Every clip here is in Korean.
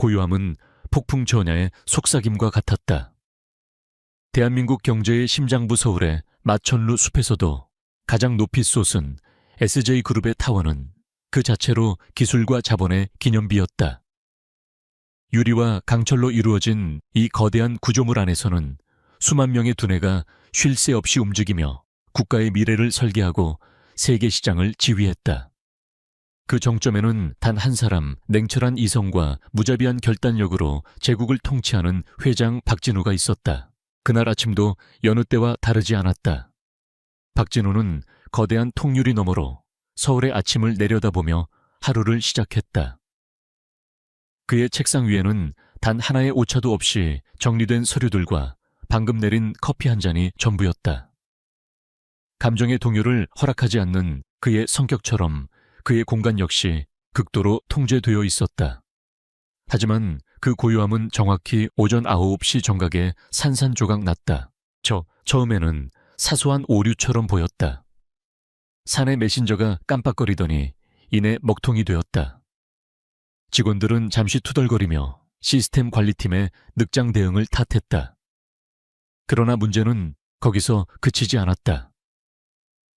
고요함은 폭풍 전야의 속삭임과 같았다. 대한민국 경제의 심장부 서울의 마천루 숲에서도 가장 높이 솟은 SJ그룹의 타워는 그 자체로 기술과 자본의 기념비였다. 유리와 강철로 이루어진 이 거대한 구조물 안에서는 수만 명의 두뇌가 쉴 새 없이 움직이며 국가의 미래를 설계하고 세계 시장을 지휘했다. 그 정점에는 단 한 사람 냉철한 이성과 무자비한 결단력으로 제국을 통치하는 회장 박진우가 있었다. 그날 아침도 여느 때와 다르지 않았다. 박진우는 거대한 통유리 너머로 서울의 아침을 내려다보며 하루를 시작했다. 그의 책상 위에는 단 하나의 오차도 없이 정리된 서류들과 방금 내린 커피 한 잔이 전부였다. 감정의 동요를 허락하지 않는 그의 성격처럼 그의 공간 역시 극도로 통제되어 있었다. 하지만 그 고요함은 정확히 오전 9시 정각에 산산조각 났다. 처음에는 사소한 오류처럼 보였다. 사내 메신저가 깜빡거리더니 이내 먹통이 되었다. 직원들은 잠시 투덜거리며 시스템 관리팀의 늑장 대응을 탓했다. 그러나 문제는 거기서 그치지 않았다.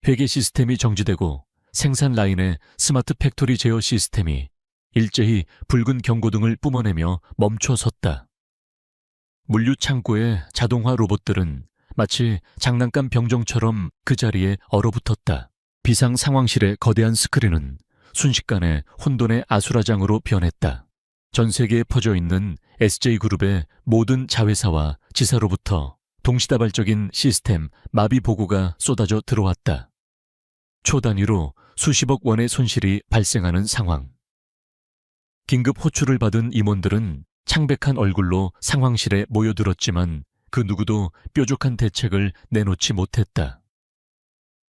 회계 시스템이 정지되고 생산 라인의 스마트 팩토리 제어 시스템이 일제히 붉은 경고등을 뿜어내며 멈춰 섰다. 물류 창고의 자동화 로봇들은 마치 장난감 병정처럼 그 자리에 얼어붙었다. 비상 상황실의 거대한 스크린은 순식간에 혼돈의 아수라장으로 변했다. 전 세계에 퍼져 있는 SJ그룹의 모든 자회사와 지사로부터 동시다발적인 시스템 마비 보고가 쏟아져 들어왔다. 초 단위로 수십억 원의 손실이 발생하는 상황. 긴급 호출을 받은 임원들은 창백한 얼굴로 상황실에 모여들었지만 그 누구도 뾰족한 대책을 내놓지 못했다.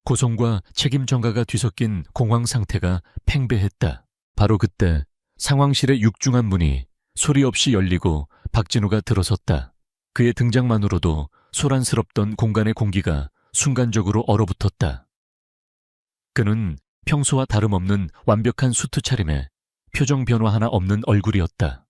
고성과 책임 전가가 뒤섞인 공황 상태가 팽배했다. 바로 그때 상황실의 육중한 문이 소리 없이 열리고 박진우가 들어섰다. 그의 등장만으로도 소란스럽던 공간의 공기가 순간적으로 얼어붙었다. 그는 평소와 다름없는 완벽한 수트 차림에 표정 변화 하나 없는 얼굴이었다.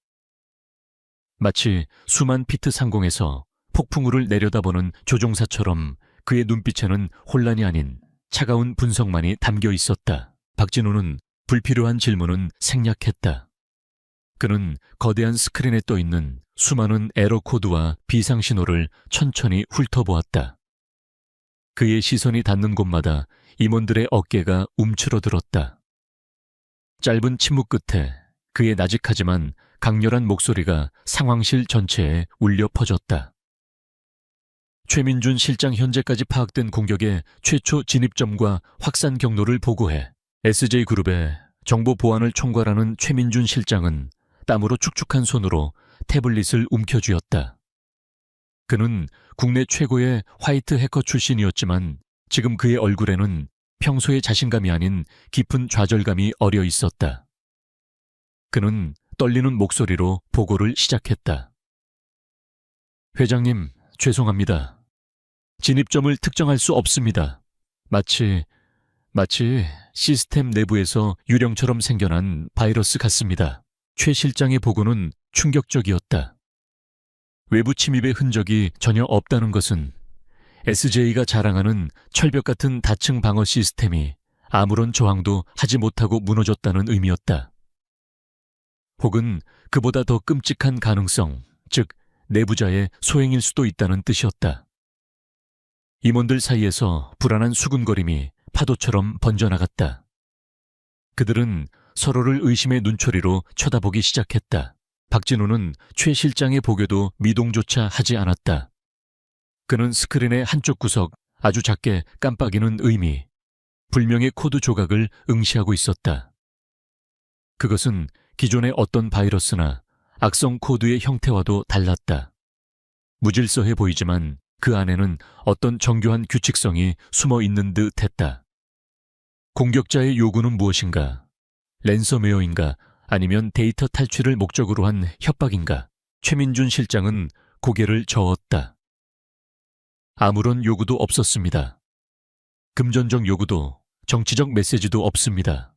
마치 수만 피트 상공에서 폭풍우를 내려다보는 조종사처럼 그의 눈빛에는 혼란이 아닌 차가운 분석만이 담겨 있었다. 박진우는 불필요한 질문은 생략했다. 그는 거대한 스크린에 떠 있는 수많은 에러 코드와 비상 신호를 천천히 훑어보았다. 그의 시선이 닿는 곳마다 임원들의 어깨가 움츠러들었다. 짧은 침묵 끝에 그의 나직하지만 강렬한 목소리가 상황실 전체에 울려 퍼졌다. 최민준 실장 현재까지 파악된 공격의 최초 진입점과 확산 경로를 보고해. SJ그룹의 정보 보안을 총괄하는 최민준 실장은 땀으로 축축한 손으로 태블릿을 움켜쥐었다. 그는 국내 최고의 화이트 해커 출신이었지만 지금 그의 얼굴에는 평소의 자신감이 아닌 깊은 좌절감이 어려 있었다. 그는 떨리는 목소리로 보고를 시작했다. 회장님, 죄송합니다. 진입점을 특정할 수 없습니다. 마치 시스템 내부에서 유령처럼 생겨난 바이러스 같습니다. 최 실장의 보고는 충격적이었다. 외부 침입의 흔적이 전혀 없다는 것은 SJ가 자랑하는 철벽 같은 다층 방어 시스템이 아무런 저항도 하지 못하고 무너졌다는 의미였다. 혹은 그보다 더 끔찍한 가능성, 즉 내부자의 소행일 수도 있다는 뜻이었다. 임원들 사이에서 불안한 수군거림이 파도처럼 번져나갔다. 그들은 서로를 의심의 눈초리로 쳐다보기 시작했다. 박진우는 최 실장의 보고도 미동조차 하지 않았다. 그는 스크린의 한쪽 구석 아주 작게 깜빡이는 의미, 불명의 코드 조각을 응시하고 있었다. 그것은 기존의 어떤 바이러스나 악성 코드의 형태와도 달랐다. 무질서해 보이지만 그 안에는 어떤 정교한 규칙성이 숨어 있는 듯 했다. 공격자의 요구는 무엇인가? 랜섬웨어인가? 아니면 데이터 탈취를 목적으로 한 협박인가? 최민준 실장은 고개를 저었다. 아무런 요구도 없었습니다. 금전적 요구도 정치적 메시지도 없습니다.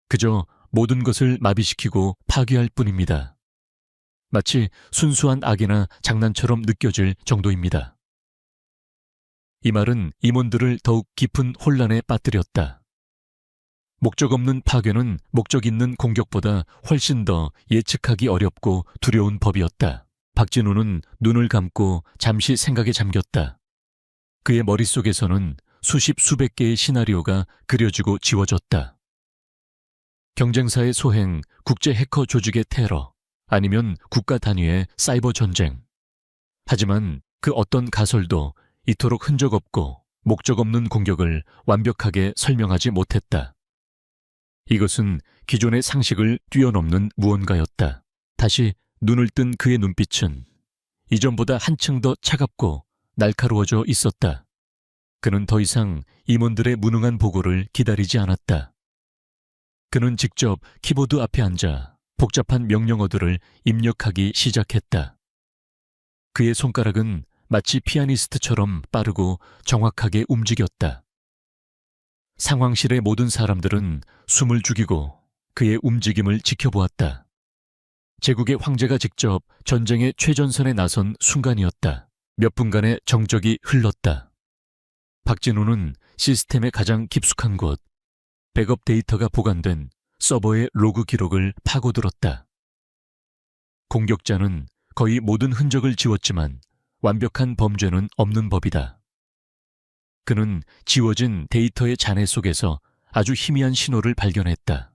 그저 모든 것을 마비시키고 파괴할 뿐입니다. 마치 순수한 악이나 장난처럼 느껴질 정도입니다. 이 말은 임원들을 더욱 깊은 혼란에 빠뜨렸다. 목적 없는 파괴는 목적 있는 공격보다 훨씬 더 예측하기 어렵고 두려운 법이었다. 박진우는 눈을 감고 잠시 생각에 잠겼다. 그의 머릿속에서는 수십 수백 개의 시나리오가 그려지고 지워졌다. 경쟁사의 소행, 국제 해커 조직의 테러, 아니면 국가 단위의 사이버 전쟁. 하지만 그 어떤 가설도 이토록 흔적 없고 목적 없는 공격을 완벽하게 설명하지 못했다. 이것은 기존의 상식을 뛰어넘는 무언가였다. 다시 눈을 뜬 그의 눈빛은 이전보다 한층 더 차갑고 날카로워져 있었다. 그는 더 이상 임원들의 무능한 보고를 기다리지 않았다. 그는 직접 키보드 앞에 앉아 복잡한 명령어들을 입력하기 시작했다. 그의 손가락은 마치 피아니스트처럼 빠르고 정확하게 움직였다. 상황실의 모든 사람들은 숨을 죽이고 그의 움직임을 지켜보았다. 제국의 황제가 직접 전쟁의 최전선에 나선 순간이었다. 몇 분간의 정적이 흘렀다. 박진우는 시스템의 가장 깊숙한 곳, 백업 데이터가 보관된 서버의 로그 기록을 파고들었다. 공격자는 거의 모든 흔적을 지웠지만 완벽한 범죄는 없는 법이다. 그는 지워진 데이터의 잔해 속에서 아주 희미한 신호를 발견했다.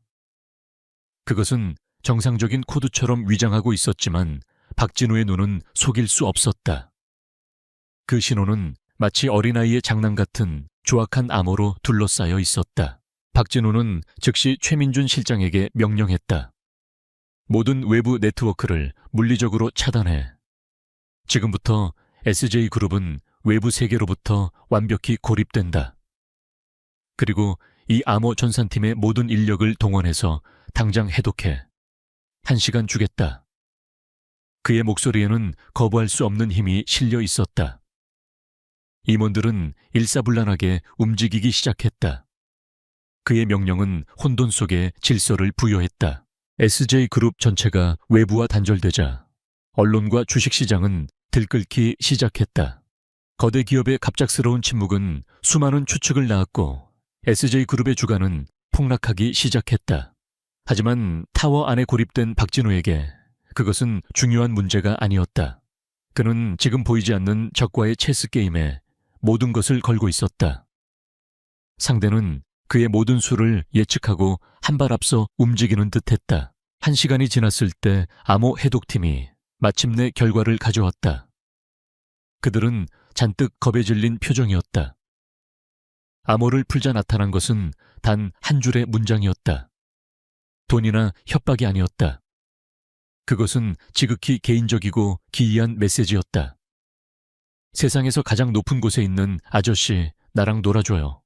그것은 정상적인 코드처럼 위장하고 있었지만 박진우의 눈은 속일 수 없었다. 그 신호는 마치 어린아이의 장난 같은 조악한 암호로 둘러싸여 있었다. 박진우는 즉시 최민준 실장에게 명령했다. 모든 외부 네트워크를 물리적으로 차단해. 지금부터 SJ그룹은 외부 세계로부터 완벽히 고립된다. 그리고 이 암호 전산팀의 모든 인력을 동원해서 당장 해독해. 1시간 주겠다. 그의 목소리에는 거부할 수 없는 힘이 실려 있었다. 임원들은 일사불란하게 움직이기 시작했다. 그의 명령은 혼돈 속에 질서를 부여했다. SJ그룹 전체가 외부와 단절되자 언론과 주식시장은 들끓기 시작했다. 거대 기업의 갑작스러운 침묵은 수많은 추측을 낳았고 SJ그룹의 주가는 폭락하기 시작했다. 하지만 타워 안에 고립된 박진우에게 그것은 중요한 문제가 아니었다. 그는 지금 보이지 않는 적과의 체스 게임에 모든 것을 걸고 있었다. 상대는 그의 모든 수를 예측하고 한 발 앞서 움직이는 듯했다. 1시간이 지났을 때 암호 해독팀이 마침내 결과를 가져왔다. 그들은 잔뜩 겁에 질린 표정이었다. 암호를 풀자 나타난 것은 단 한 줄의 문장이었다. 돈이나 협박이 아니었다. 그것은 지극히 개인적이고 기이한 메시지였다. 세상에서 가장 높은 곳에 있는 아저씨, 나랑 놀아줘요.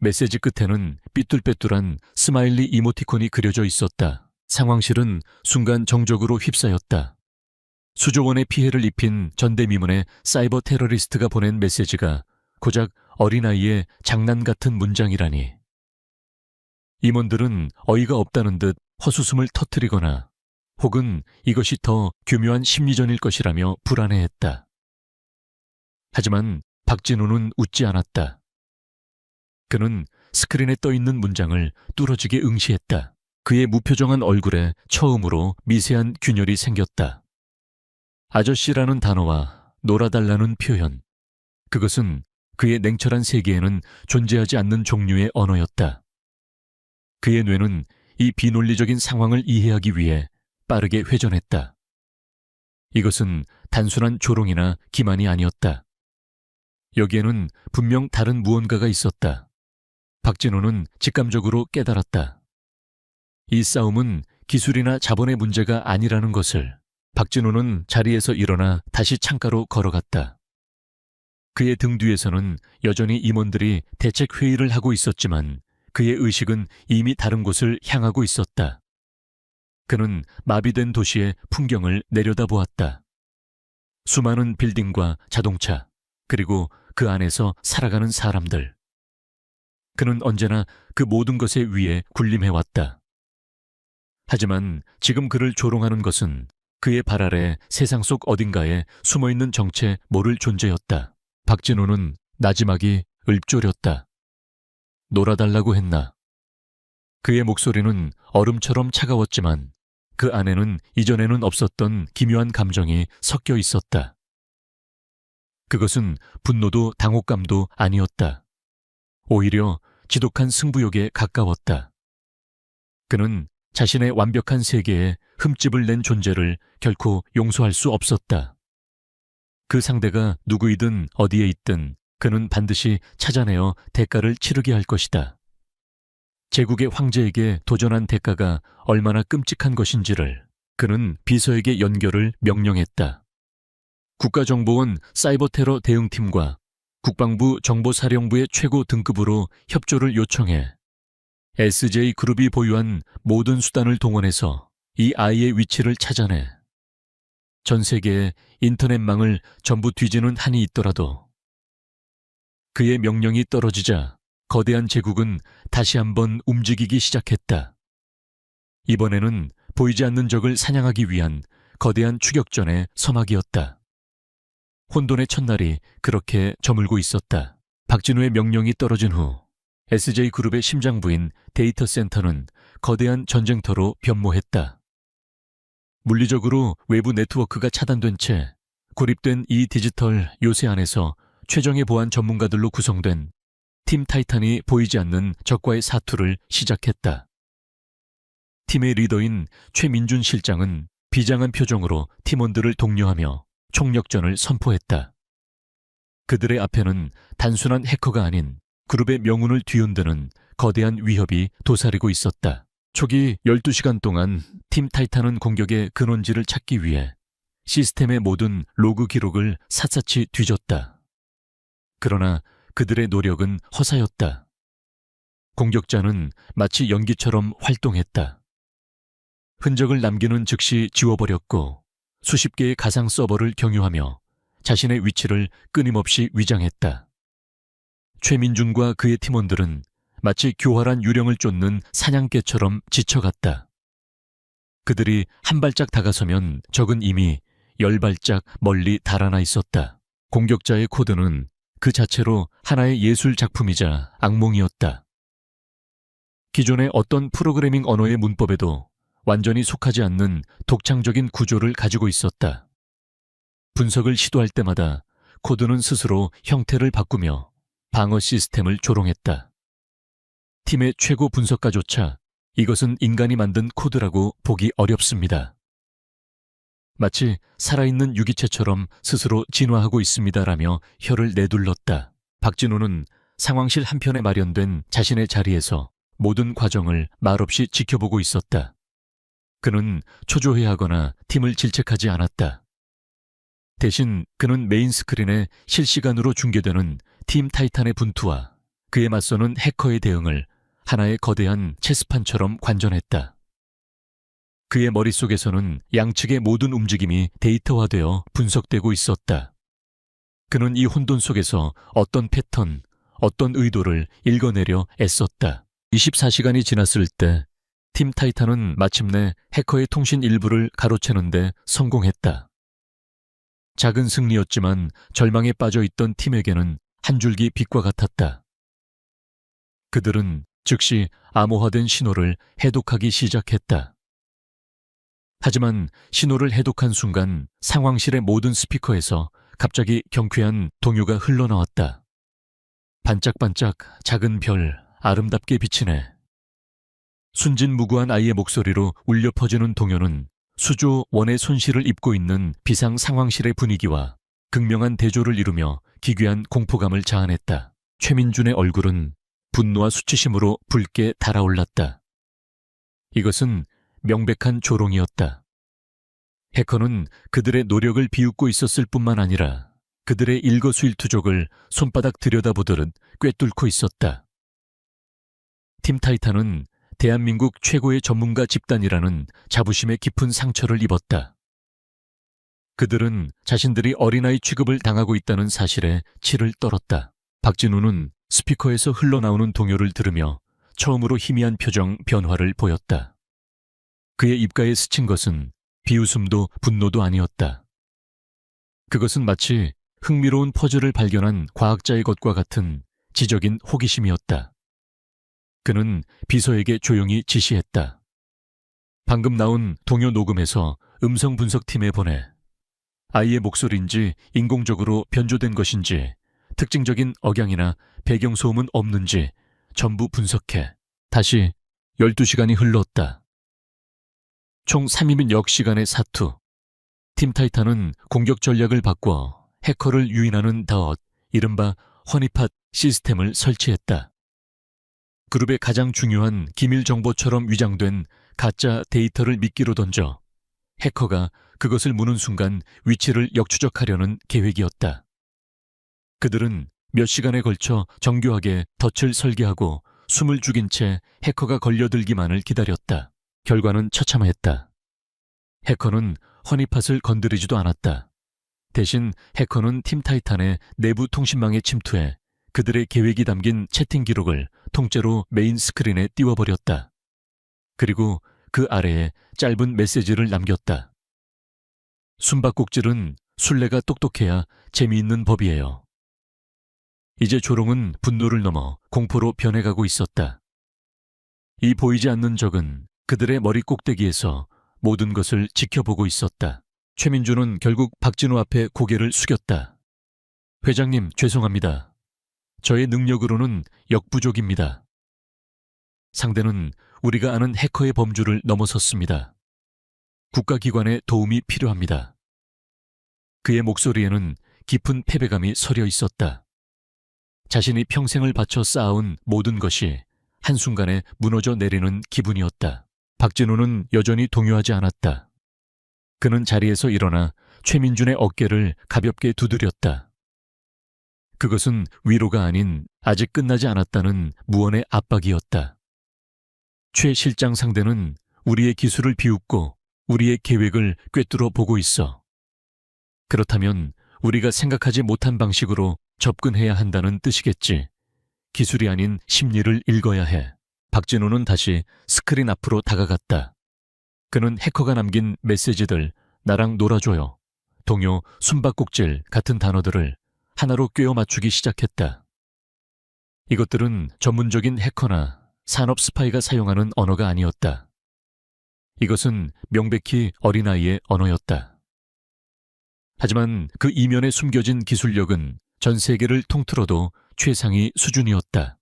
메시지 끝에는 삐뚤빼뚤한 스마일리 이모티콘이 그려져 있었다. 상황실은 순간 정적으로 휩싸였다. 수조 원의 피해를 입힌 전대미문의 사이버 테러리스트가 보낸 메시지가 고작 어린아이의 장난 같은 문장이라니. 임원들은 어이가 없다는 듯 헛웃음을 터뜨리거나 혹은 이것이 더 교묘한 심리전일 것이라며 불안해했다. 하지만 박진우는 웃지 않았다. 그는 스크린에 떠있는 문장을 뚫어지게 응시했다. 그의 무표정한 얼굴에 처음으로 미세한 균열이 생겼다. 아저씨라는 단어와 놀아달라는 표현. 그것은 그의 냉철한 세계에는 존재하지 않는 종류의 언어였다. 그의 뇌는 이 비논리적인 상황을 이해하기 위해 빠르게 회전했다. 이것은 단순한 조롱이나 기만이 아니었다. 여기에는 분명 다른 무언가가 있었다. 박진우는 직감적으로 깨달았다. 이 싸움은 기술이나 자본의 문제가 아니라는 것을. 박진우는 자리에서 일어나 다시 창가로 걸어갔다. 그의 등 뒤에서는 여전히 임원들이 대책 회의를 하고 있었지만 그의 의식은 이미 다른 곳을 향하고 있었다. 그는 마비된 도시의 풍경을 내려다보았다. 수많은 빌딩과 자동차, 그리고 그 안에서 살아가는 사람들. 그는 언제나 그 모든 것의 위에 군림해왔다. 하지만 지금 그를 조롱하는 것은 그의 발 아래 세상 속 어딘가에 숨어있는 정체 모를 존재였다. 박진우는 나지막이 읊조렸다. 놀아달라고 했나? 그의 목소리는 얼음처럼 차가웠지만 그 안에는 이전에는 없었던 기묘한 감정이 섞여 있었다. 그것은 분노도 당혹감도 아니었다. 오히려 지독한 승부욕에 가까웠다. 그는 자신의 완벽한 세계에 흠집을 낸 존재를 결코 용서할 수 없었다. 그 상대가 누구이든 어디에 있든 그는 반드시 찾아내어 대가를 치르게 할 것이다. 제국의 황제에게 도전한 대가가 얼마나 끔찍한 것인지를 그는 비서에게 연결을 명령했다. 국가정보원 사이버테러 대응팀과 국방부 정보사령부의 최고 등급으로 협조를 요청해 SJ그룹이 보유한 모든 수단을 동원해서 이 아이의 위치를 찾아내 전 세계의 인터넷망을 전부 뒤지는 한이 있더라도 그의 명령이 떨어지자 거대한 제국은 다시 한번 움직이기 시작했다. 이번에는 보이지 않는 적을 사냥하기 위한 거대한 추격전의 서막이었다. 혼돈의 첫날이 그렇게 저물고 있었다. 박진우의 명령이 떨어진 후 SJ그룹의 심장부인 데이터 센터는 거대한 전쟁터로 변모했다. 물리적으로 외부 네트워크가 차단된 채 고립된 이 디지털 요새 안에서 최정예 보안 전문가들로 구성된 팀 타이탄이 보이지 않는 적과의 사투를 시작했다. 팀의 리더인 최민준 실장은 비장한 표정으로 팀원들을 독려하며 총력전을 선포했다. 그들의 앞에는 단순한 해커가 아닌 그룹의 명운을 뒤흔드는 거대한 위협이 도사리고 있었다. 초기 12시간 동안 팀 타이탄은 공격의 근원지를 찾기 위해 시스템의 모든 로그 기록을 샅샅이 뒤졌다. 그러나 그들의 노력은 허사였다. 공격자는 마치 연기처럼 활동했다. 흔적을 남기는 즉시 지워버렸고 수십 개의 가상 서버를 경유하며 자신의 위치를 끊임없이 위장했다. 최민준과 그의 팀원들은 마치 교활한 유령을 쫓는 사냥개처럼 지쳐갔다. 그들이 한 발짝 다가서면 적은 이미 10발짝 멀리 달아나 있었다. 공격자의 코드는 그 자체로 하나의 예술 작품이자 악몽이었다. 기존의 어떤 프로그래밍 언어의 문법에도 완전히 속하지 않는 독창적인 구조를 가지고 있었다. 분석을 시도할 때마다 코드는 스스로 형태를 바꾸며 방어 시스템을 조롱했다. 팀의 최고 분석가조차 이것은 인간이 만든 코드라고 보기 어렵습니다. 마치 살아있는 유기체처럼 스스로 진화하고 있습니다라며 혀를 내둘렀다. 박진우는 상황실 한편에 마련된 자신의 자리에서 모든 과정을 말없이 지켜보고 있었다. 그는 초조해하거나 팀을 질책하지 않았다. 대신 그는 메인 스크린에 실시간으로 중계되는 팀 타이탄의 분투와 그에 맞서는 해커의 대응을 하나의 거대한 체스판처럼 관전했다. 그의 머릿속에서는 양측의 모든 움직임이 데이터화되어 분석되고 있었다. 그는 이 혼돈 속에서 어떤 패턴, 어떤 의도를 읽어내려 애썼다. 24시간이 지났을 때 팀 타이탄은 마침내 해커의 통신 일부를 가로채는데 성공했다. 작은 승리였지만 절망에 빠져있던 팀에게는 한 줄기 빛과 같았다. 그들은 즉시 암호화된 신호를 해독하기 시작했다. 하지만 신호를 해독한 순간 상황실의 모든 스피커에서 갑자기 경쾌한 동요가 흘러나왔다. 반짝반짝 작은 별 아름답게 비치네. 순진무구한 아이의 목소리로 울려 퍼지는 동요는 수조 원의 손실을 입고 있는 비상 상황실의 분위기와 극명한 대조를 이루며 기괴한 공포감을 자아냈다. 최민준의 얼굴은 분노와 수치심으로 붉게 달아올랐다. 이것은 명백한 조롱이었다. 해커는 그들의 노력을 비웃고 있었을 뿐만 아니라 그들의 일거수일투족을 손바닥 들여다보듯 꿰뚫고 있었다. 팀 타이탄은 대한민국 최고의 전문가 집단이라는 자부심에 깊은 상처를 입었다. 그들은 자신들이 어린아이 취급을 당하고 있다는 사실에 치를 떨었다. 박진우는 스피커에서 흘러나오는 동요를 들으며 처음으로 희미한 표정 변화를 보였다. 그의 입가에 스친 것은 비웃음도 분노도 아니었다. 그것은 마치 흥미로운 퍼즐을 발견한 과학자의 것과 같은 지적인 호기심이었다. 그는 비서에게 조용히 지시했다. 방금 나온 동요 녹음에서 음성 분석팀에 보내. 아이의 목소리인지 인공적으로 변조된 것인지 특징적인 억양이나 배경소음은 없는지 전부 분석해. 다시 12시간이 흘렀다. 총 3일인 역시간의 사투. 팀 타이탄은 공격 전략을 바꿔 해커를 유인하는 닷, 이른바 허니팟 시스템을 설치했다. 그룹의 가장 중요한 기밀 정보처럼 위장된 가짜 데이터를 미끼로 던져 해커가 그것을 무는 순간 위치를 역추적하려는 계획이었다. 그들은 몇 시간에 걸쳐 정교하게 덫을 설계하고 숨을 죽인 채 해커가 걸려들기만을 기다렸다. 결과는 처참했다. 해커는 허니팟을 건드리지도 않았다. 대신 해커는 팀 타이탄의 내부 통신망에 침투해 그들의 계획이 담긴 채팅 기록을 통째로 메인 스크린에 띄워버렸다. 그리고 그 아래에 짧은 메시지를 남겼다. 숨바꼭질은 술래가 똑똑해야 재미있는 법이에요. 이제 조롱은 분노를 넘어 공포로 변해가고 있었다. 이 보이지 않는 적은 그들의 머리 꼭대기에서 모든 것을 지켜보고 있었다. 최민주는 결국 박진우 앞에 고개를 숙였다. 회장님, 죄송합니다. 저의 능력으로는 역부족입니다. 상대는 우리가 아는 해커의 범주를 넘어섰습니다. 국가기관의 도움이 필요합니다. 그의 목소리에는 깊은 패배감이 서려 있었다. 자신이 평생을 바쳐 쌓아온 모든 것이 한순간에 무너져 내리는 기분이었다. 박진우는 여전히 동요하지 않았다. 그는 자리에서 일어나 최민준의 어깨를 가볍게 두드렸다. 그것은 위로가 아닌 아직 끝나지 않았다는 무언의 압박이었다. 최 실장 상대는 우리의 기술을 비웃고 우리의 계획을 꿰뚫어 보고 있어. 그렇다면 우리가 생각하지 못한 방식으로 접근해야 한다는 뜻이겠지. 기술이 아닌 심리를 읽어야 해. 박진우는 다시 스크린 앞으로 다가갔다. 그는 해커가 남긴 메시지들, 나랑 놀아줘요, 동요, 숨바꼭질 같은 단어들을 하나로 꿰어 맞추기 시작했다. 이것들은 전문적인 해커나 산업 스파이가 사용하는 언어가 아니었다. 이것은 명백히 어린아이의 언어였다. 하지만 그 이면에 숨겨진 기술력은 전 세계를 통틀어도 최상위 수준이었다.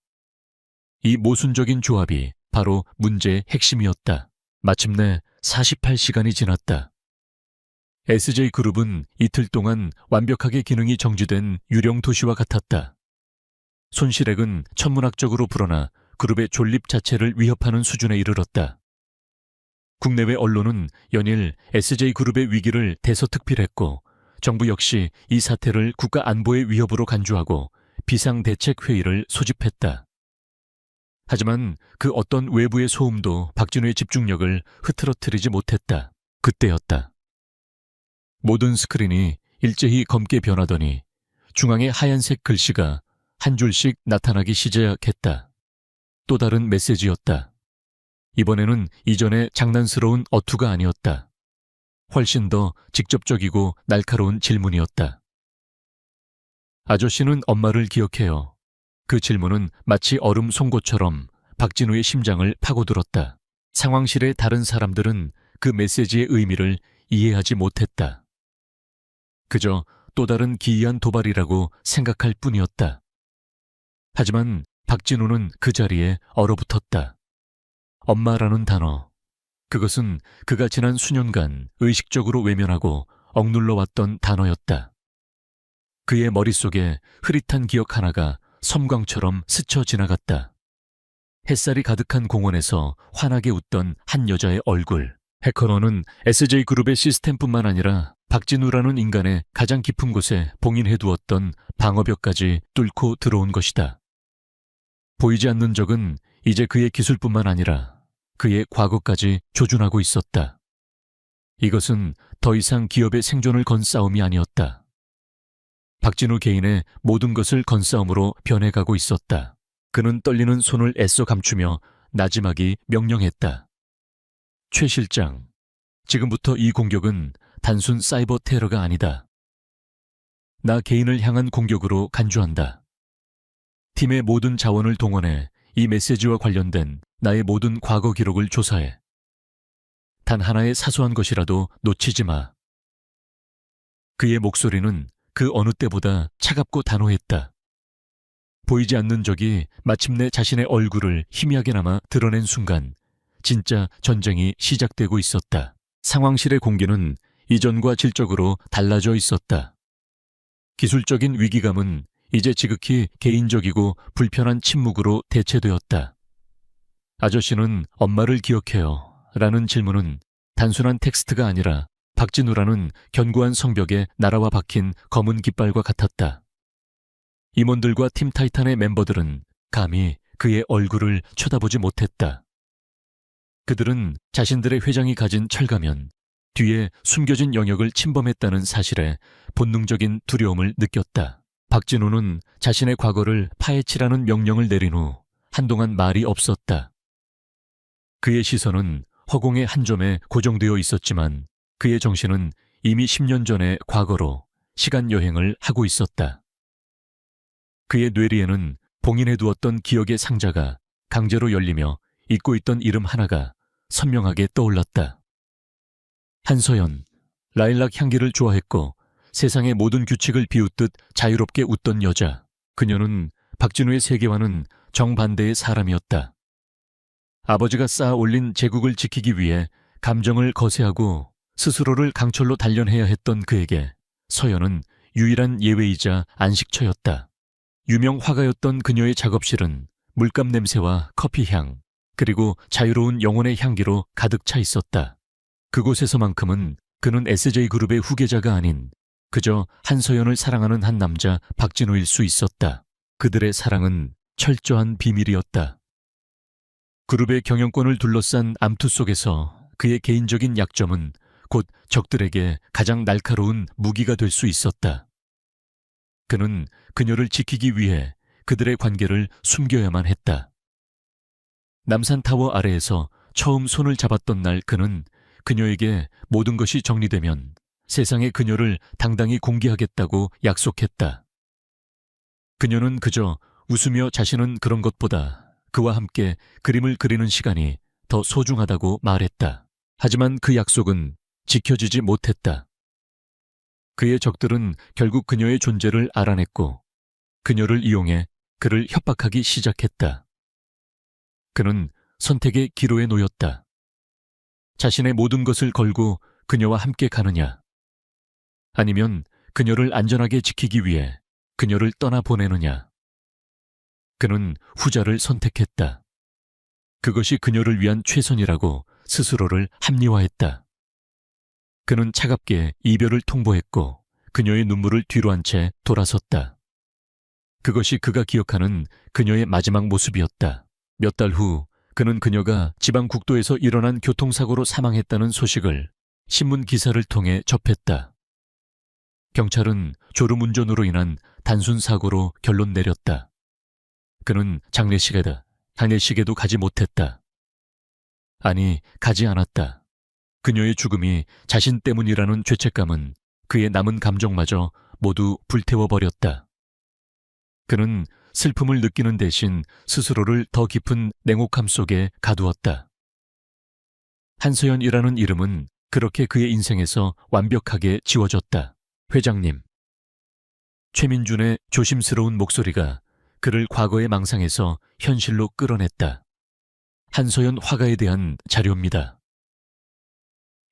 이 모순적인 조합이 바로 문제의 핵심이었다. 마침내 48시간이 지났다. SJ그룹은 이틀 동안 완벽하게 기능이 정지된 유령 도시와 같았다. 손실액은 천문학적으로 불어나 그룹의 존립 자체를 위협하는 수준에 이르렀다. 국내외 언론은 연일 SJ그룹의 위기를 대서특필했고 정부 역시 이 사태를 국가 안보의 위협으로 간주하고 비상대책회의를 소집했다. 하지만 그 어떤 외부의 소음도 박진우의 집중력을 흐트러뜨리지 못했다. 그때였다. 모든 스크린이 일제히 검게 변하더니 중앙의 하얀색 글씨가 한 줄씩 나타나기 시작했다. 또 다른 메시지였다. 이번에는 이전의 장난스러운 어투가 아니었다. 훨씬 더 직접적이고 날카로운 질문이었다. 아저씨는 엄마를 기억해요. 그 질문은 마치 얼음 송곳처럼 박진우의 심장을 파고들었다. 상황실의 다른 사람들은 그 메시지의 의미를 이해하지 못했다. 그저 또 다른 기이한 도발이라고 생각할 뿐이었다. 하지만 박진우는 그 자리에 얼어붙었다. 엄마라는 단어, 그것은 그가 지난 수년간 의식적으로 외면하고 억눌러왔던 단어였다. 그의 머릿속에 흐릿한 기억 하나가 섬광처럼 스쳐 지나갔다. 햇살이 가득한 공원에서 환하게 웃던 한 여자의 얼굴. 해커너는 SJ그룹의 시스템뿐만 아니라 박진우라는 인간의 가장 깊은 곳에 봉인해두었던 방어벽까지 뚫고 들어온 것이다. 보이지 않는 적은 이제 그의 기술뿐만 아니라 그의 과거까지 조준하고 있었다. 이것은 더 이상 기업의 생존을 건 싸움이 아니었다. 박진우 개인의 모든 것을 건 싸움으로 변해가고 있었다. 그는 떨리는 손을 애써 감추며 나지막이 명령했다. 최 실장, 지금부터 이 공격은 단순 사이버 테러가 아니다. 나 개인을 향한 공격으로 간주한다. 팀의 모든 자원을 동원해 이 메시지와 관련된 나의 모든 과거 기록을 조사해. 단 하나의 사소한 것이라도 놓치지 마. 그의 목소리는 그 어느 때보다 차갑고 단호했다. 보이지 않는 적이 마침내 자신의 얼굴을 희미하게나마 드러낸 순간 진짜 전쟁이 시작되고 있었다. 상황실의 공기는 이전과 질적으로 달라져 있었다. 기술적인 위기감은 이제 지극히 개인적이고 불편한 침묵으로 대체되었다. 아저씨는 엄마를 기억해요. 라는 질문은 단순한 텍스트가 아니라 박진우라는 견고한 성벽에 날아와 박힌 검은 깃발과 같았다. 임원들과 팀 타이탄의 멤버들은 감히 그의 얼굴을 쳐다보지 못했다. 그들은 자신들의 회장이 가진 철가면 뒤에 숨겨진 영역을 침범했다는 사실에 본능적인 두려움을 느꼈다. 박진우는 자신의 과거를 파헤치라는 명령을 내린 후 한동안 말이 없었다. 그의 시선은 허공의 한 점에 고정되어 있었지만 그의 정신은 이미 10년 전의 과거로 시간 여행을 하고 있었다. 그의 뇌리에는 봉인해두었던 기억의 상자가 강제로 열리며 잊고 있던 이름 하나가 선명하게 떠올랐다. 한서연, 라일락 향기를 좋아했고 세상의 모든 규칙을 비웃듯 자유롭게 웃던 여자. 그녀는 박진우의 세계와는 정반대의 사람이었다. 아버지가 쌓아 올린 제국을 지키기 위해 감정을 거세하고 스스로를 강철로 단련해야 했던 그에게 서연은 유일한 예외이자 안식처였다. 유명 화가였던 그녀의 작업실은 물감 냄새와 커피향, 그리고 자유로운 영혼의 향기로 가득 차 있었다. 그곳에서만큼은 그는 SJ그룹의 후계자가 아닌 그저 한서연을 사랑하는 한 남자 박진우일 수 있었다. 그들의 사랑은 철저한 비밀이었다. 그룹의 경영권을 둘러싼 암투 속에서 그의 개인적인 약점은 곧 적들에게 가장 날카로운 무기가 될 수 있었다. 그는 그녀를 지키기 위해 그들의 관계를 숨겨야만 했다. 남산타워 아래에서 처음 손을 잡았던 날 그는 그녀에게 모든 것이 정리되면 세상에 그녀를 당당히 공개하겠다고 약속했다. 그녀는 그저 웃으며 자신은 그런 것보다 그와 함께 그림을 그리는 시간이 더 소중하다고 말했다. 하지만 그 약속은 지켜지지 못했다. 그의 적들은 결국 그녀의 존재를 알아냈고 그녀를 이용해 그를 협박하기 시작했다. 그는 선택의 기로에 놓였다. 자신의 모든 것을 걸고 그녀와 함께 가느냐, 아니면 그녀를 안전하게 지키기 위해 그녀를 떠나보내느냐. 그는 후자를 선택했다. 그것이 그녀를 위한 최선이라고 스스로를 합리화했다. 그는 차갑게 이별을 통보했고 그녀의 눈물을 뒤로 한 채 돌아섰다. 그것이 그가 기억하는 그녀의 마지막 모습이었다. 몇 달 후 그는 그녀가 지방 국도에서 일어난 교통사고로 사망했다는 소식을 신문 기사를 통해 접했다. 경찰은 졸음운전으로 인한 단순 사고로 결론 내렸다. 그는 장례식에도 가지 못했다. 아니, 가지 않았다. 그녀의 죽음이 자신 때문이라는 죄책감은 그의 남은 감정마저 모두 불태워버렸다. 그는 슬픔을 느끼는 대신 스스로를 더 깊은 냉혹함 속에 가두었다. 한서연이라는 이름은 그렇게 그의 인생에서 완벽하게 지워졌다. 회장님. 최민준의 조심스러운 목소리가 그를 과거의 망상에서 현실로 끌어냈다. 한서연 화가에 대한 자료입니다.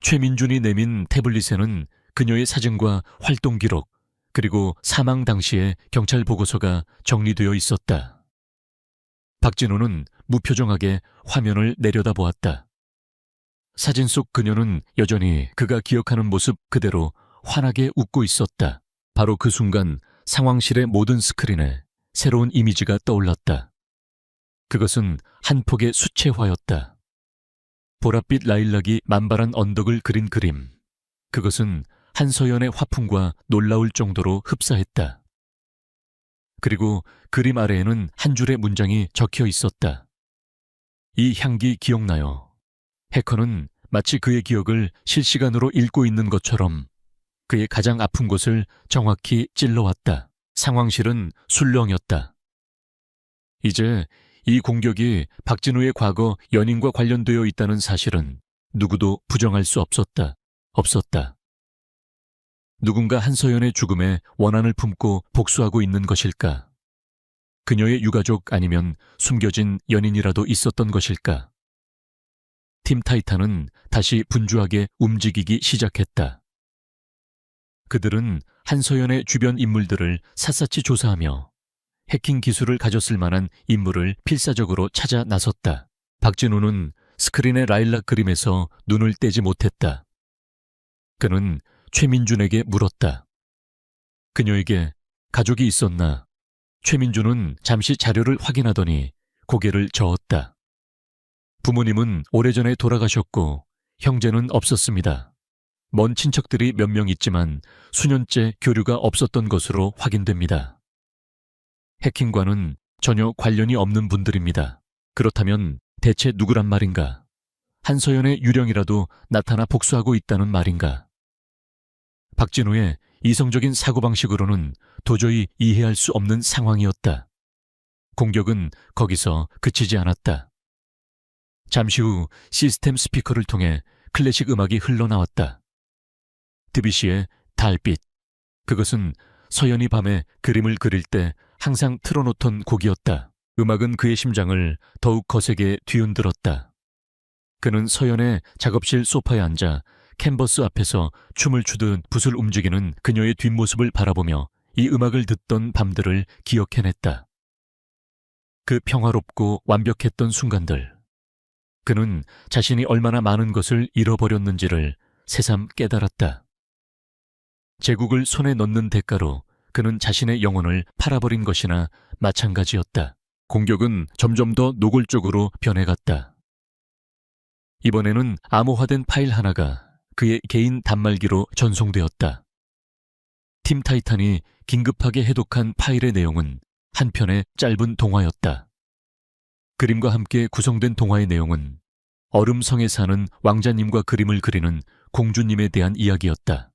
최민준이 내민 태블릿에는 그녀의 사진과 활동 기록, 그리고 사망 당시의 경찰 보고서가 정리되어 있었다. 박진우는 무표정하게 화면을 내려다보았다. 사진 속 그녀는 여전히 그가 기억하는 모습 그대로 환하게 웃고 있었다. 바로 그 순간 상황실의 모든 스크린에 새로운 이미지가 떠올랐다. 그것은 한 폭의 수채화였다. 보랏빛 라일락이 만발한 언덕을 그린 그림. 그것은 한서연의 화풍과 놀라울 정도로 흡사했다. 그리고 그림 아래에는 한 줄의 문장이 적혀 있었다. 이 향기 기억나요? 해커는 마치 그의 기억을 실시간으로 읽고 있는 것처럼 그의 가장 아픈 곳을 정확히 찔러왔다. 상황실은 술렁였다. 이제 이 공격이 박진우의 과거 연인과 관련되어 있다는 사실은 누구도 부정할 수 없었다. 누군가 한서연의 죽음에 원한을 품고 복수하고 있는 것일까? 그녀의 유가족 아니면 숨겨진 연인이라도 있었던 것일까? 팀 타이탄은 다시 분주하게 움직이기 시작했다. 그들은 한서연의 주변 인물들을 샅샅이 조사하며 해킹 기술을 가졌을 만한 인물을 필사적으로 찾아 나섰다. 박진우는 스크린의 라일락 그림에서 눈을 떼지 못했다. 그는 최민준에게 물었다. 그녀에게 가족이 있었나? 최민준은 잠시 자료를 확인하더니 고개를 저었다. 부모님은 오래전에 돌아가셨고 형제는 없었습니다. 먼 친척들이 몇 명 있지만 수년째 교류가 없었던 것으로 확인됩니다. 해킹과는 전혀 관련이 없는 분들입니다. 그렇다면 대체 누구란 말인가? 한서연의 유령이라도 나타나 복수하고 있다는 말인가? 박진우의 이성적인 사고방식으로는 도저히 이해할 수 없는 상황이었다. 공격은 거기서 그치지 않았다. 잠시 후 시스템 스피커를 통해 클래식 음악이 흘러나왔다. 드뷔시의 달빛. 그것은 서연이 밤에 그림을 그릴 때 항상 틀어놓던 곡이었다. 음악은 그의 심장을 더욱 거세게 뒤흔들었다. 그는 서연의 작업실 소파에 앉아 캔버스 앞에서 춤을 추듯 붓을 움직이는 그녀의 뒷모습을 바라보며 이 음악을 듣던 밤들을 기억해냈다. 그 평화롭고 완벽했던 순간들. 그는 자신이 얼마나 많은 것을 잃어버렸는지를 새삼 깨달았다. 제국을 손에 넣는 대가로 그는 자신의 영혼을 팔아버린 것이나 마찬가지였다. 공격은 점점 더 노골적으로 변해갔다. 이번에는 암호화된 파일 하나가 그의 개인 단말기로 전송되었다. 팀 타이탄이 긴급하게 해독한 파일의 내용은 한 편의 짧은 동화였다. 그림과 함께 구성된 동화의 내용은 얼음성에 사는 왕자님과 그림을 그리는 공주님에 대한 이야기였다.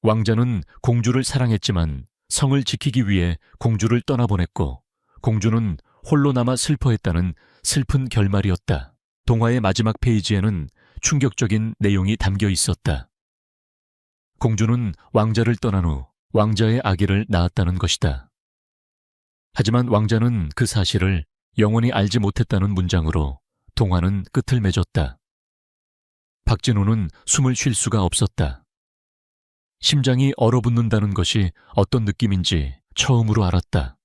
왕자는 공주를 사랑했지만 성을 지키기 위해 공주를 떠나보냈고 공주는 홀로 남아 슬퍼했다는 슬픈 결말이었다. 동화의 마지막 페이지에는 충격적인 내용이 담겨 있었다. 공주는 왕자를 떠난 후 왕자의 아기를 낳았다는 것이다. 하지만 왕자는 그 사실을 영원히 알지 못했다는 문장으로 동화는 끝을 맺었다. 박진우는 숨을 쉴 수가 없었다. 심장이 얼어붙는다는 것이 어떤 느낌인지 처음으로 알았다.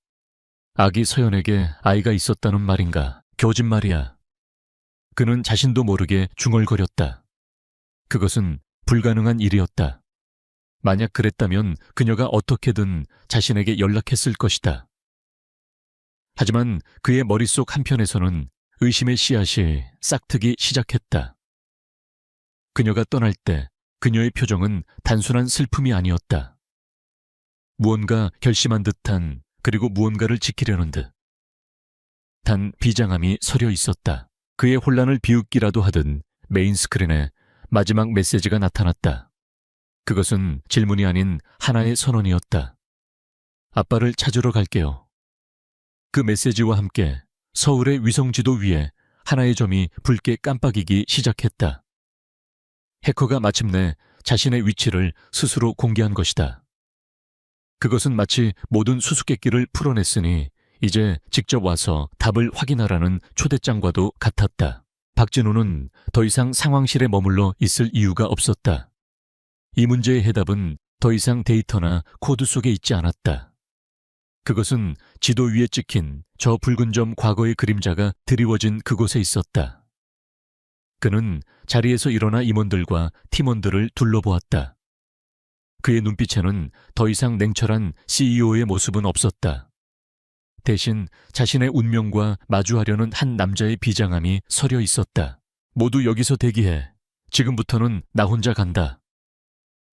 아기 서연에게 아이가 있었다는 말인가? 거짓말이야. 그는 자신도 모르게 중얼거렸다. 그것은 불가능한 일이었다. 만약 그랬다면 그녀가 어떻게든 자신에게 연락했을 것이다. 하지만 그의 머릿속 한편에서는 의심의 씨앗이 싹트기 시작했다. 그녀가 떠날 때 그녀의 표정은 단순한 슬픔이 아니었다. 무언가 결심한 듯한, 그리고 무언가를 지키려는 듯. 단 비장함이 서려 있었다. 그의 혼란을 비웃기라도 하듯 메인 스크린에 마지막 메시지가 나타났다. 그것은 질문이 아닌 하나의 선언이었다. 아빠를 찾으러 갈게요. 그 메시지와 함께 서울의 위성지도 위에 하나의 점이 붉게 깜빡이기 시작했다. 해커가 마침내 자신의 위치를 스스로 공개한 것이다. 그것은 마치 모든 수수께끼를 풀어냈으니 이제 직접 와서 답을 확인하라는 초대장과도 같았다. 박진우는 더 이상 상황실에 머물러 있을 이유가 없었다. 이 문제의 해답은 더 이상 데이터나 코드 속에 있지 않았다. 그것은 지도 위에 찍힌 저 붉은 점 과거의 그림자가 드리워진 그곳에 있었다. 그는 자리에서 일어나 임원들과 팀원들을 둘러보았다. 그의 눈빛에는 더 이상 냉철한 CEO의 모습은 없었다. 대신 자신의 운명과 마주하려는 한 남자의 비장함이 서려 있었다. 모두 여기서 대기해. 지금부터는 나 혼자 간다.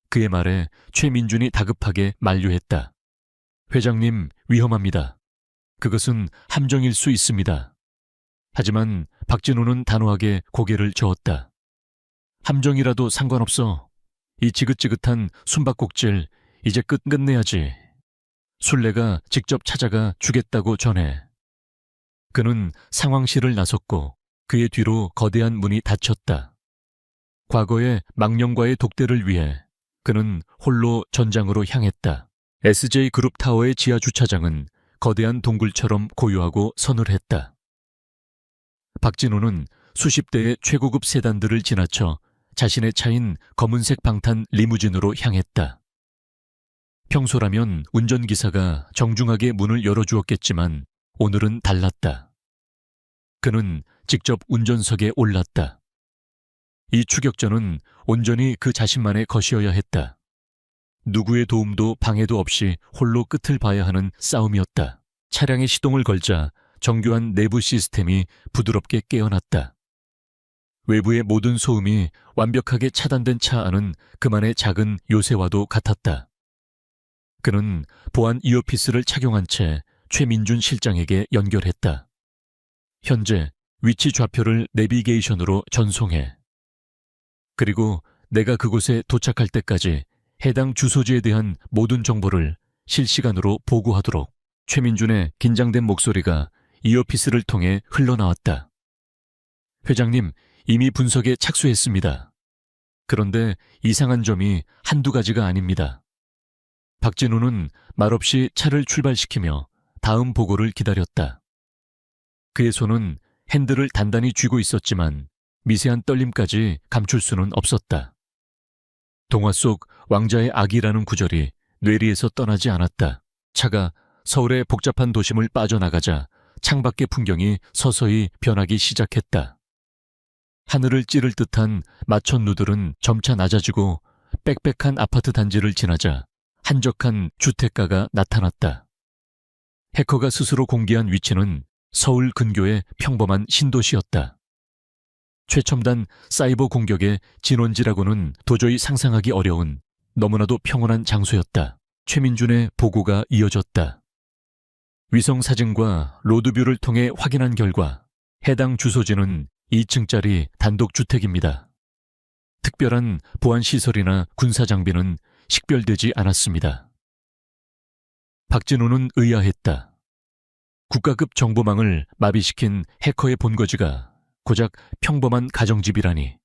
그의 말에 최민준이 다급하게 만류했다. 회장님, 위험합니다. 그것은 함정일 수 있습니다. 하지만 박진우는 단호하게 고개를 저었다. 함정이라도 상관없어. 이 지긋지긋한 숨바꼭질 이제 끝내야지. 술래가 직접 찾아가 주겠다고 전해. 그는 상황실을 나섰고 그의 뒤로 거대한 문이 닫혔다. 과거의 망령과의 독대를 위해 그는 홀로 전장으로 향했다. SJ그룹 타워의 지하 주차장은 거대한 동굴처럼 고요하고 서늘했다. 박진호는 수십 대의 최고급 세단들을 지나쳐 자신의 차인 검은색 방탄 리무진으로 향했다. 평소라면 운전기사가 정중하게 문을 열어주었겠지만 오늘은 달랐다. 그는 직접 운전석에 올랐다. 이 추격전은 온전히 그 자신만의 것이어야 했다. 누구의 도움도 방해도 없이 홀로 끝을 봐야 하는 싸움이었다. 차량에 시동을 걸자 정교한 내부 시스템이 부드럽게 깨어났다. 외부의 모든 소음이 완벽하게 차단된 차 안은 그만의 작은 요새와도 같았다. 그는 보안 이어피스를 착용한 채 최민준 실장에게 연결했다. 현재 위치 좌표를 내비게이션으로 전송해. 그리고 내가 그곳에 도착할 때까지 해당 주소지에 대한 모든 정보를 실시간으로 보고하도록. 최민준의 긴장된 목소리가 이어피스를 통해 흘러나왔다. 회장님, 이미 분석에 착수했습니다. 그런데 이상한 점이 한두 가지가 아닙니다. 박진우는 말없이 차를 출발시키며 다음 보고를 기다렸다. 그의 손은 핸들을 단단히 쥐고 있었지만 미세한 떨림까지 감출 수는 없었다. 동화 속 왕자의 아기라는 구절이 뇌리에서 떠나지 않았다. 차가 서울의 복잡한 도심을 빠져나가자 창밖의 풍경이 서서히 변하기 시작했다. 하늘을 찌를 듯한 마천루들은 점차 낮아지고 빽빽한 아파트 단지를 지나자 한적한 주택가가 나타났다. 해커가 스스로 공개한 위치는 서울 근교의 평범한 신도시였다. 최첨단 사이버 공격의 진원지라고는 도저히 상상하기 어려운 너무나도 평온한 장소였다. 최민준의 보고가 이어졌다. 위성 사진과 로드뷰를 통해 확인한 결과 해당 주소지는 2층짜리 단독주택입니다. 특별한 보안시설이나 군사장비는 식별되지 않았습니다. 박진호는 의아했다. 국가급 정보망을 마비시킨 해커의 본거지가 고작 평범한 가정집이라니.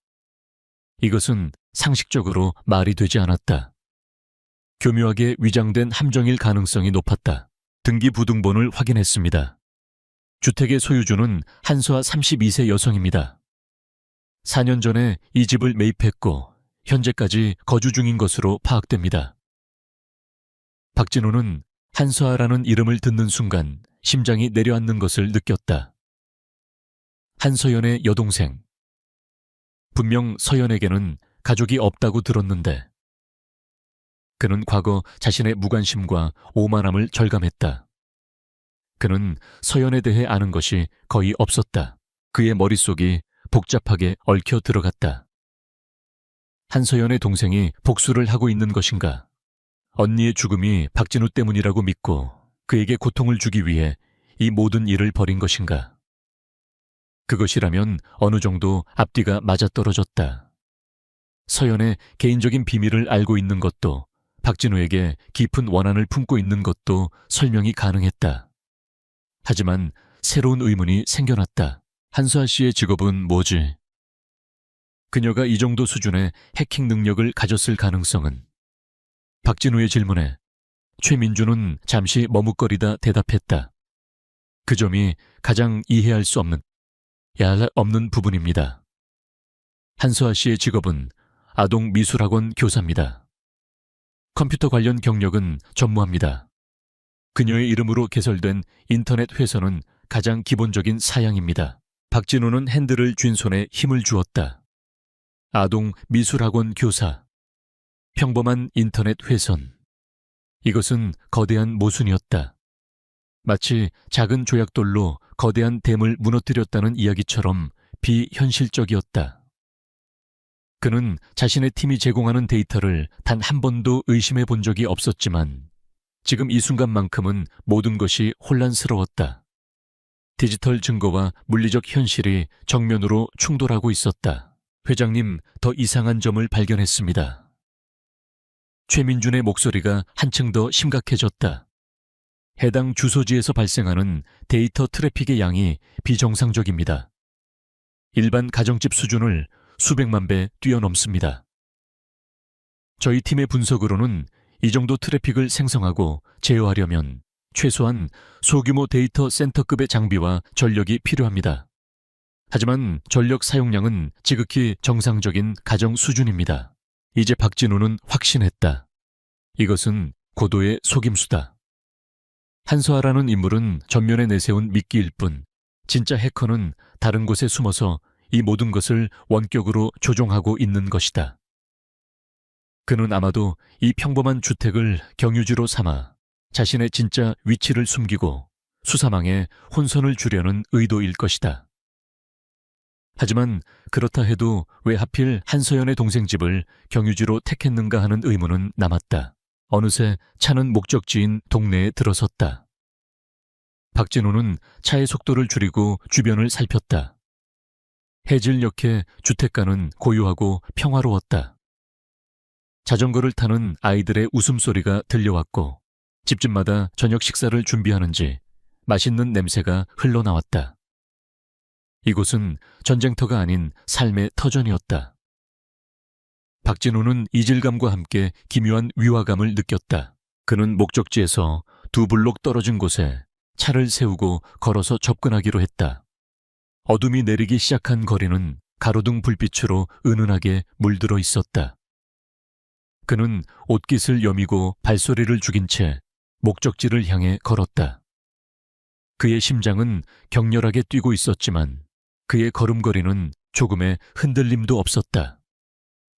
이것은 상식적으로 말이 되지 않았다. 교묘하게 위장된 함정일 가능성이 높았다. 등기부등본을 확인했습니다. 주택의 소유주는 한수아 32세 여성입니다. 4년 전에 이 집을 매입했고 현재까지 거주 중인 것으로 파악됩니다. 박진호는 한수아라는 이름을 듣는 순간 심장이 내려앉는 것을 느꼈다. 한서연의 여동생. 분명 서연에게는 가족이 없다고 들었는데 그는 과거 자신의 무관심과 오만함을 절감했다. 그는 서연에 대해 아는 것이 거의 없었다. 그의 머릿속이 복잡하게 얽혀 들어갔다. 한서연의 동생이 복수를 하고 있는 것인가? 언니의 죽음이 박진우 때문이라고 믿고 그에게 고통을 주기 위해 이 모든 일을 벌인 것인가? 그것이라면 어느 정도 앞뒤가 맞아떨어졌다. 서연의 개인적인 비밀을 알고 있는 것도 박진우에게 깊은 원한을 품고 있는 것도 설명이 가능했다. 하지만 새로운 의문이 생겨났다. 한수아 씨의 직업은 뭐지? 그녀가 이 정도 수준의 해킹 능력을 가졌을 가능성은? 박진우의 질문에 최민준은 잠시 머뭇거리다 대답했다. 그 점이 가장 이해할 수 없는 부분입니다. 한수아 씨의 직업은 아동 미술학원 교사입니다. 컴퓨터 관련 경력은 전무합니다. 그녀의 이름으로 개설된 인터넷 회선은 가장 기본적인 사양입니다. 박진우는 핸들을 쥔 손에 힘을 주었다. 아동 미술학원 교사. 평범한 인터넷 회선. 이것은 거대한 모순이었다. 마치 작은 조약돌로 거대한 댐을 무너뜨렸다는 이야기처럼 비현실적이었다. 그는 자신의 팀이 제공하는 데이터를 단 한 번도 의심해 본 적이 없었지만 지금 이 순간만큼은 모든 것이 혼란스러웠다. 디지털 증거와 물리적 현실이 정면으로 충돌하고 있었다. 회장님, 더 이상한 점을 발견했습니다. 최민준의 목소리가 한층 더 심각해졌다. 해당 주소지에서 발생하는 데이터 트래픽의 양이 비정상적입니다. 일반 가정집 수준을 수백만 배 뛰어넘습니다. 저희 팀의 분석으로는 이 정도 트래픽을 생성하고 제어하려면 최소한 소규모 데이터 센터급의 장비와 전력이 필요합니다. 하지만 전력 사용량은 지극히 정상적인 가정 수준입니다. 이제 박진우는 확신했다. 이것은 고도의 속임수다. 한서아라는 인물은 전면에 내세운 미끼일 뿐, 진짜 해커는 다른 곳에 숨어서 이 모든 것을 원격으로 조종하고 있는 것이다. 그는 아마도 이 평범한 주택을 경유지로 삼아 자신의 진짜 위치를 숨기고 수사망에 혼선을 주려는 의도일 것이다. 하지만 그렇다 해도 왜 하필 한서연의 동생 집을 경유지로 택했는가 하는 의문은 남았다. 어느새 차는 목적지인 동네에 들어섰다. 박진우는 차의 속도를 줄이고 주변을 살폈다. 해질녘에 주택가는 고요하고 평화로웠다. 자전거를 타는 아이들의 웃음소리가 들려왔고 집집마다 저녁 식사를 준비하는지 맛있는 냄새가 흘러나왔다. 이곳은 전쟁터가 아닌 삶의 터전이었다. 박진우는 이질감과 함께 기묘한 위화감을 느꼈다. 그는 목적지에서 2블록 떨어진 곳에 차를 세우고 걸어서 접근하기로 했다. 어둠이 내리기 시작한 거리는 가로등 불빛으로 은은하게 물들어 있었다. 그는 옷깃을 여미고 발소리를 죽인 채 목적지를 향해 걸었다. 그의 심장은 격렬하게 뛰고 있었지만 그의 걸음걸이는 조금의 흔들림도 없었다.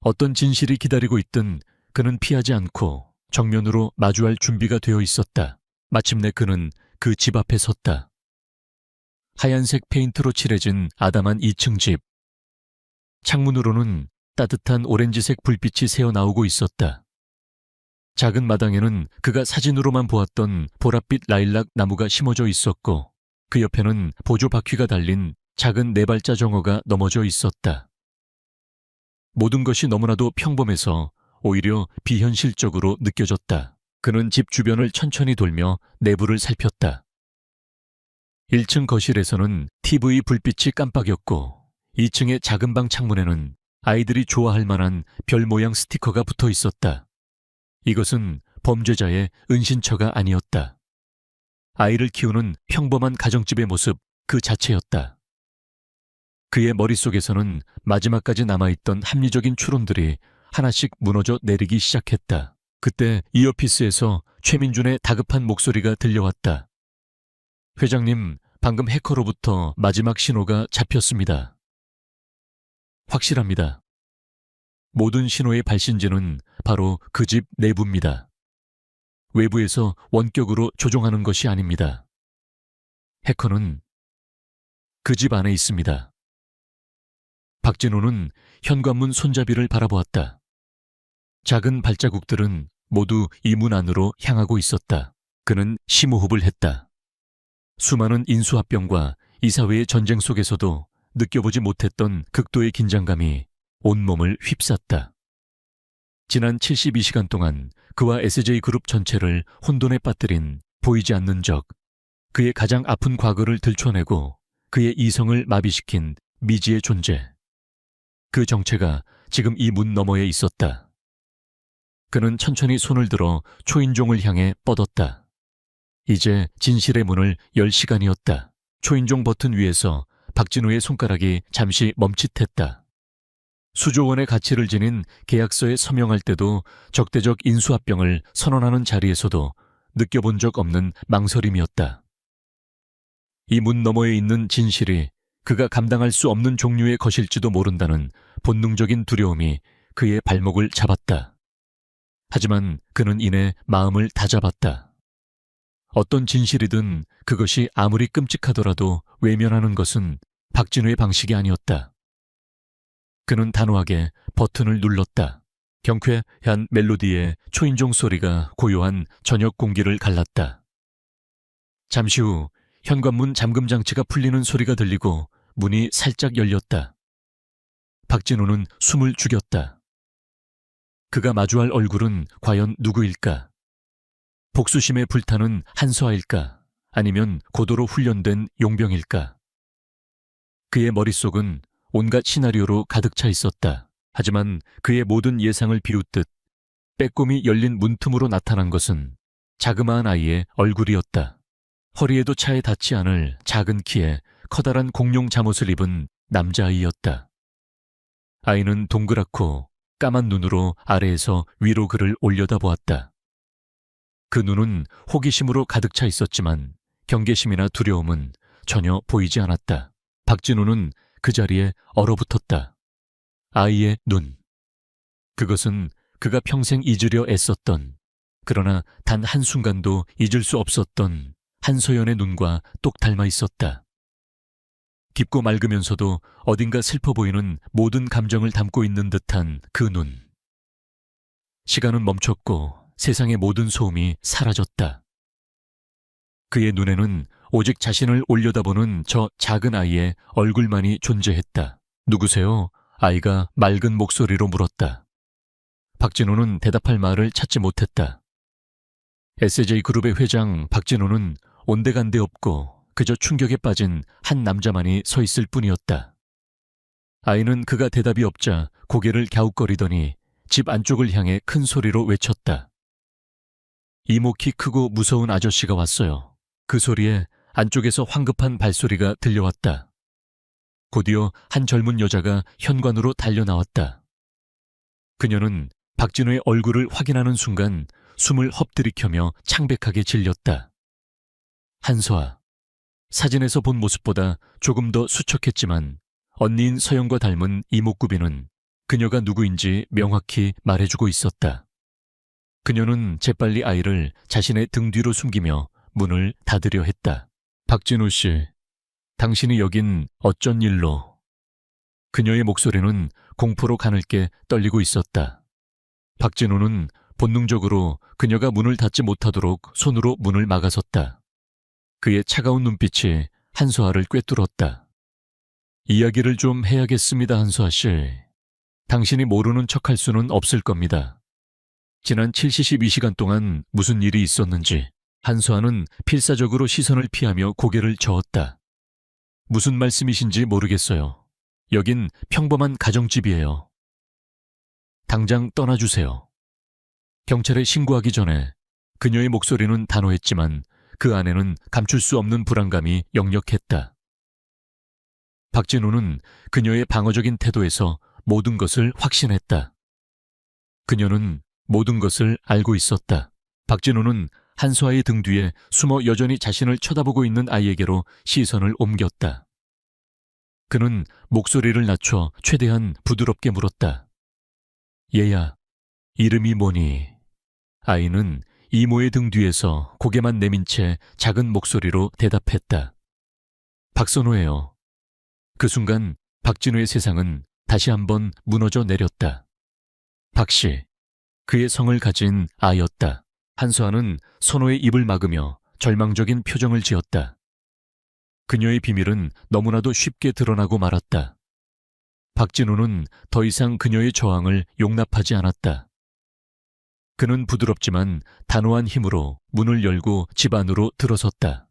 어떤 진실이 기다리고 있든 그는 피하지 않고 정면으로 마주할 준비가 되어 있었다. 마침내 그는 그 집 앞에 섰다. 하얀색 페인트로 칠해진 아담한 2층 집. 창문으로는 따뜻한 오렌지색 불빛이 새어나오고 있었다. 작은 마당에는 그가 사진으로만 보았던 보랏빛 라일락 나무가 심어져 있었고 그 옆에는 보조 바퀴가 달린 작은 4발자 정어가 넘어져 있었다. 모든 것이 너무나도 평범해서 오히려 비현실적으로 느껴졌다. 그는 집 주변을 천천히 돌며 내부를 살폈다. 1층 거실에서는 TV 불빛이 깜빡였고 2층의 작은 방 창문에는 아이들이 좋아할 만한 별 모양 스티커가 붙어 있었다. 이것은 범죄자의 은신처가 아니었다. 아이를 키우는 평범한 가정집의 모습 그 자체였다. 그의 머릿속에서는 마지막까지 남아있던 합리적인 추론들이 하나씩 무너져 내리기 시작했다. 그때 이어피스에서 최민준의 다급한 목소리가 들려왔다. 회장님, 방금 해커로부터 마지막 신호가 잡혔습니다. 확실합니다. 모든 신호의 발신지는 바로 그 집 내부입니다. 외부에서 원격으로 조종하는 것이 아닙니다. 해커는 그 집 안에 있습니다. 박진호는 현관문 손잡이를 바라보았다. 작은 발자국들은 모두 이 문 안으로 향하고 있었다. 그는 심호흡을 했다. 수많은 인수합병과 이사회의 전쟁 속에서도 느껴보지 못했던 극도의 긴장감이 온몸을 휩쌌다. 지난 72시간 동안 그와 SJ그룹 전체를 혼돈에 빠뜨린 보이지 않는 적, 그의 가장 아픈 과거를 들춰내고 그의 이성을 마비시킨 미지의 존재. 그 정체가 지금 이 문 너머에 있었다. 그는 천천히 손을 들어 초인종을 향해 뻗었다. 이제 진실의 문을 열 시간이었다. 초인종 버튼 위에서 박진우의 손가락이 잠시 멈칫했다. 수조 원의 가치를 지닌 계약서에 서명할 때도 적대적 인수합병을 선언하는 자리에서도 느껴본 적 없는 망설임이었다. 이 문 너머에 있는 진실이 그가 감당할 수 없는 종류의 것일지도 모른다는 본능적인 두려움이 그의 발목을 잡았다. 하지만 그는 이내 마음을 다잡았다. 어떤 진실이든 그것이 아무리 끔찍하더라도 외면하는 것은 박진우의 방식이 아니었다. 그는 단호하게 버튼을 눌렀다. 경쾌한 멜로디의 초인종 소리가 고요한 저녁 공기를 갈랐다. 잠시 후 현관문 잠금 장치가 풀리는 소리가 들리고 문이 살짝 열렸다. 박진우는 숨을 죽였다. 그가 마주할 얼굴은 과연 누구일까? 복수심에 불타는 한서아일까? 아니면 고도로 훈련된 용병일까? 그의 머릿속은 온갖 시나리오로 가득 차 있었다. 하지만 그의 모든 예상을 비웃듯 빼꼼히 열린 문틈으로 나타난 것은 자그마한 아이의 얼굴이었다. 허리에도 차에 닿지 않을 작은 키에 커다란 공룡 잠옷을 입은 남자아이였다. 아이는 동그랗고 까만 눈으로 아래에서 위로 그를 올려다보았다. 그 눈은 호기심으로 가득 차 있었지만 경계심이나 두려움은 전혀 보이지 않았다. 박진우는 그 자리에 얼어붙었다. 아이의 눈. 그것은 그가 평생 잊으려 애썼던, 그러나 단 한순간도 잊을 수 없었던 한소연의 눈과 똑 닮아 있었다. 깊고 맑으면서도 어딘가 슬퍼 보이는 모든 감정을 담고 있는 듯한 그 눈. 시간은 멈췄고 세상의 모든 소음이 사라졌다. 그의 눈에는 오직 자신을 올려다보는 저 작은 아이의 얼굴만이 존재했다. 누구세요? 아이가 맑은 목소리로 물었다. 박진우는 대답할 말을 찾지 못했다. SJ그룹의 회장 박진우는 온데간데 없고 그저 충격에 빠진 한 남자만이 서 있을 뿐이었다. 아이는 그가 대답이 없자 고개를 갸웃거리더니 집 안쪽을 향해 큰 소리로 외쳤다. 이모 키 크고 무서운 아저씨가 왔어요. 그 소리에 안쪽에서 황급한 발소리가 들려왔다. 곧이어 한 젊은 여자가 현관으로 달려나왔다. 그녀는 박진우의 얼굴을 확인하는 순간 숨을 헛들이켜며 창백하게 질렸다. 한서아. 사진에서 본 모습보다 조금 더 수척했지만 언니인 서영과 닮은 이목구비는 그녀가 누구인지 명확히 말해주고 있었다. 그녀는 재빨리 아이를 자신의 등 뒤로 숨기며 문을 닫으려 했다. 박진우 씨, 당신이 여긴 어쩐 일로? 그녀의 목소리는 공포로 가늘게 떨리고 있었다. 박진우는 본능적으로 그녀가 문을 닫지 못하도록 손으로 문을 막아섰다. 그의 차가운 눈빛이 한소아를 꿰뚫었다. 이야기를 좀 해야겠습니다, 한소아 씨. 당신이 모르는 척할 수는 없을 겁니다. 지난 72시간 동안 무슨 일이 있었는지. 한소아는 필사적으로 시선을 피하며 고개를 저었다. 무슨 말씀이신지 모르겠어요. 여긴 평범한 가정집이에요. 당장 떠나주세요. 경찰에 신고하기 전에 그녀의 목소리는 단호했지만 그 안에는 감출 수 없는 불안감이 역력했다. 박진우는 그녀의 방어적인 태도에서 모든 것을 확신했다. 그녀는 모든 것을 알고 있었다. 박진우는 한소아의 등 뒤에 숨어 여전히 자신을 쳐다보고 있는 아이에게로 시선을 옮겼다. 그는 목소리를 낮춰 최대한 부드럽게 물었다. 얘야, 이름이 뭐니? 아이는 이모의 등 뒤에서 고개만 내민 채 작은 목소리로 대답했다. 박선호예요. 그 순간 박진우의 세상은 다시 한번 무너져 내렸다. 박씨, 그의 성을 가진 아였다. 한소아는 선호의 입을 막으며 절망적인 표정을 지었다. 그녀의 비밀은 너무나도 쉽게 드러나고 말았다. 박진우는 더 이상 그녀의 저항을 용납하지 않았다. 그는 부드럽지만 단호한 힘으로 문을 열고 집 안으로 들어섰다.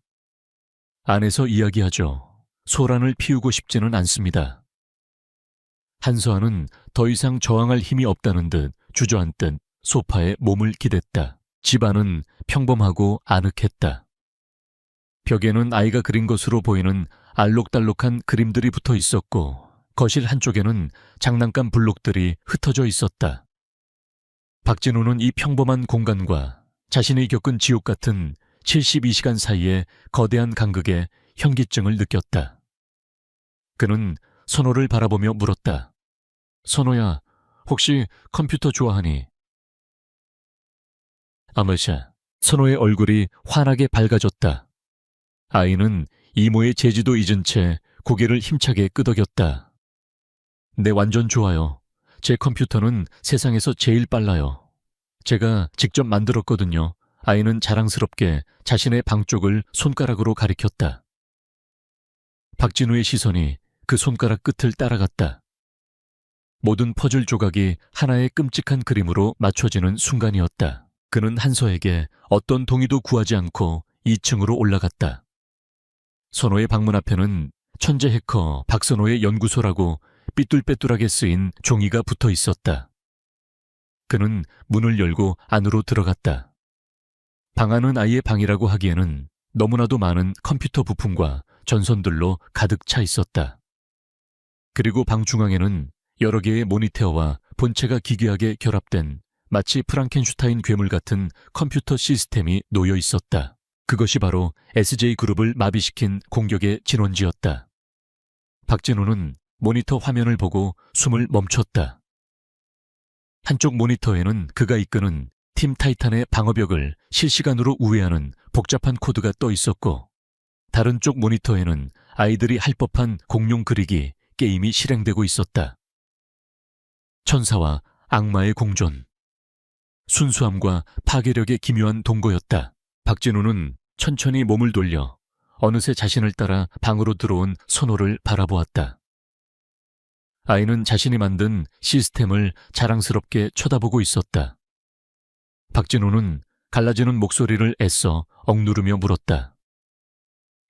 안에서 이야기하죠. 소란을 피우고 싶지는 않습니다. 한소아는 더 이상 저항할 힘이 없다는 듯 주저앉듯 소파에 몸을 기댔다. 집안은 평범하고 아늑했다. 벽에는 아이가 그린 것으로 보이는 알록달록한 그림들이 붙어 있었고 거실 한쪽에는 장난감 블록들이 흩어져 있었다. 박진우는 이 평범한 공간과 자신이 겪은 지옥 같은 72시간 사이의 거대한 간극에 현기증을 느꼈다. 그는 선호를 바라보며 물었다. 선호야, 혹시 컴퓨터 좋아하니? 아머샤, 선호의 얼굴이 환하게 밝아졌다. 아이는 이모의 제지도 잊은 채 고개를 힘차게 끄덕였다. 네, 완전 좋아요. 제 컴퓨터는 세상에서 제일 빨라요. 제가 직접 만들었거든요. 아이는 자랑스럽게 자신의 방 쪽을 손가락으로 가리켰다. 박진우의 시선이 그 손가락 끝을 따라갔다. 모든 퍼즐 조각이 하나의 끔찍한 그림으로 맞춰지는 순간이었다. 그는 한서에게 어떤 동의도 구하지 않고 2층으로 올라갔다. 선호의 방문 앞에는 천재 해커 박선호의 연구소라고 삐뚤빼뚤하게 쓰인 종이가 붙어 있었다. 그는 문을 열고 안으로 들어갔다. 방 안은 아이의 방이라고 하기에는 너무나도 많은 컴퓨터 부품과 전선들로 가득 차 있었다. 그리고 방 중앙에는 여러 개의 모니터와 본체가 기괴하게 결합된 마치 프랑켄슈타인 괴물 같은 컴퓨터 시스템이 놓여 있었다. 그것이 바로 SJ그룹을 마비시킨 공격의 진원지였다. 박진우는 모니터 화면을 보고 숨을 멈췄다. 한쪽 모니터에는 그가 이끄는 팀 타이탄의 방어벽을 실시간으로 우회하는 복잡한 코드가 떠 있었고, 다른 쪽 모니터에는 아이들이 할 법한 공룡 그리기 게임이 실행되고 있었다. 천사와 악마의 공존. 순수함과 파괴력의 기묘한 동거였다. 박진우는 천천히 몸을 돌려 어느새 자신을 따라 방으로 들어온 선호를 바라보았다. 아이는 자신이 만든 시스템을 자랑스럽게 쳐다보고 있었다. 박진우는 갈라지는 목소리를 애써 억누르며 물었다.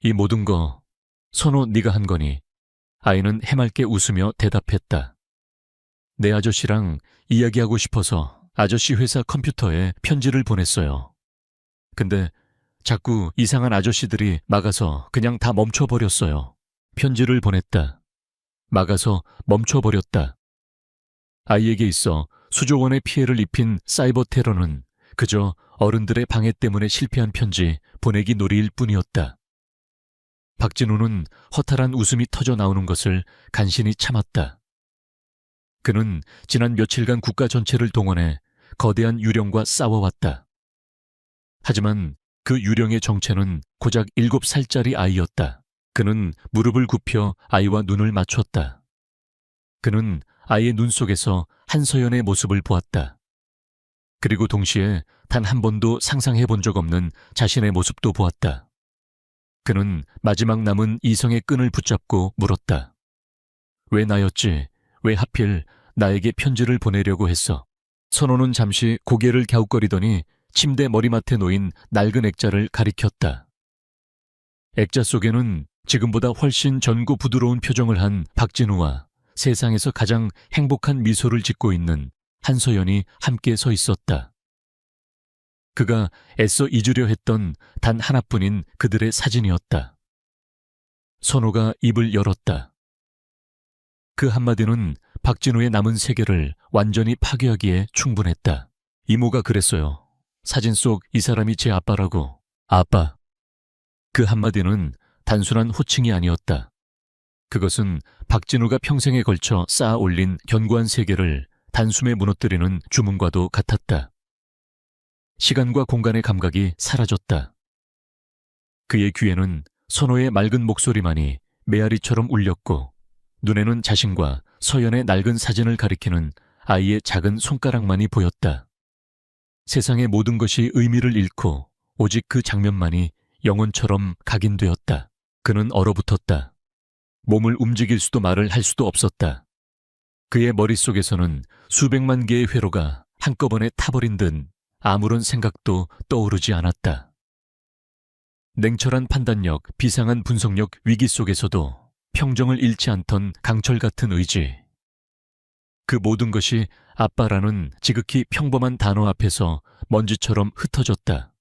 이 모든 거 선호 네가 한 거니? 아이는 해맑게 웃으며 대답했다. 내 아저씨랑 이야기하고 싶어서 아저씨 회사 컴퓨터에 편지를 보냈어요. 근데 자꾸 이상한 아저씨들이 막아서 그냥 다 멈춰버렸어요. 편지를 보냈다. 막아서 멈춰버렸다. 아이에게 있어 수조 원의 피해를 입힌 사이버 테러는 그저 어른들의 방해 때문에 실패한 편지 보내기 놀이일 뿐이었다. 박진우는 허탈한 웃음이 터져 나오는 것을 간신히 참았다. 그는 지난 며칠간 국가 전체를 동원해 거대한 유령과 싸워왔다. 하지만 그 유령의 정체는 고작 7살짜리 아이였다. 그는 무릎을 굽혀 아이와 눈을 맞췄다. 그는 아이의 눈 속에서 한서연의 모습을 보았다. 그리고 동시에 단 한 번도 상상해 본 적 없는 자신의 모습도 보았다. 그는 마지막 남은 이성의 끈을 붙잡고 물었다. 왜 나였지? 왜 하필 나에게 편지를 보내려고 했어? 선호는 잠시 고개를 갸웃거리더니 침대 머리맡에 놓인 낡은 액자를 가리켰다. 액자 속에는 지금보다 훨씬 젊고 부드러운 표정을 한 박진우와 세상에서 가장 행복한 미소를 짓고 있는 한서연이 함께 서 있었다. 그가 애써 잊으려 했던 단 하나뿐인 그들의 사진이었다. 선호가 입을 열었다. 그 한마디는 박진우의 남은 세계를 완전히 파괴하기에 충분했다. 이모가 그랬어요. 사진 속 이 사람이 제 아빠라고. 아빠. 그 한마디는 단순한 호칭이 아니었다. 그것은 박진우가 평생에 걸쳐 쌓아 올린 견고한 세계를 단숨에 무너뜨리는 주문과도 같았다. 시간과 공간의 감각이 사라졌다. 그의 귀에는 선호의 맑은 목소리만이 메아리처럼 울렸고, 눈에는 자신과 서연의 낡은 사진을 가리키는 아이의 작은 손가락만이 보였다. 세상의 모든 것이 의미를 잃고 오직 그 장면만이 영혼처럼 각인되었다. 그는 얼어붙었다. 몸을 움직일 수도 말을 할 수도 없었다. 그의 머릿속에서는 수백만 개의 회로가 한꺼번에 타버린 듯 아무런 생각도 떠오르지 않았다. 냉철한 판단력, 비상한 분석력 위기 속에서도 평정을 잃지 않던 강철 같은 의지. 그 모든 것이 아빠라는 지극히 평범한 단어 앞에서 먼지처럼 흩어졌다.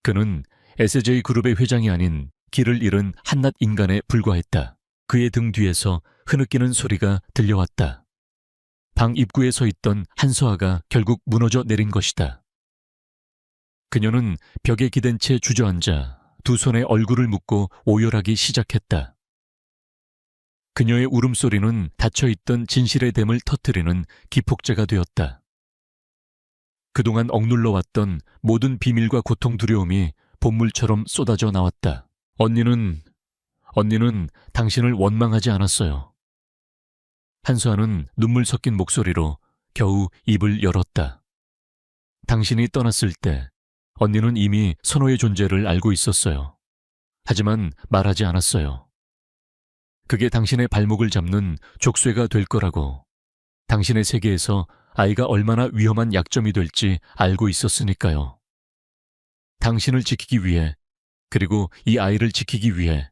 그는 SJ그룹의 회장이 아닌 길을 잃은 한낱 인간에 불과했다. 그의 등 뒤에서 흐느끼는 소리가 들려왔다. 방 입구에 서 있던 한서아가 결국 무너져 내린 것이다. 그녀는 벽에 기댄 채 주저앉아 두 손에 얼굴을 묶고 오열하기 시작했다. 그녀의 울음소리는 닫혀있던 진실의 댐을 터뜨리는 기폭제가 되었다. 그동안 억눌러왔던 모든 비밀과 고통 두려움이 본물처럼 쏟아져 나왔다. 언니는 당신을 원망하지 않았어요. 한수아는 눈물 섞인 목소리로 겨우 입을 열었다. 당신이 떠났을 때 언니는 이미 선호의 존재를 알고 있었어요. 하지만 말하지 않았어요. 그게 당신의 발목을 잡는 족쇄가 될 거라고. 당신의 세계에서 아이가 얼마나 위험한 약점이 될지 알고 있었으니까요. 당신을 지키기 위해, 그리고 이 아이를 지키기 위해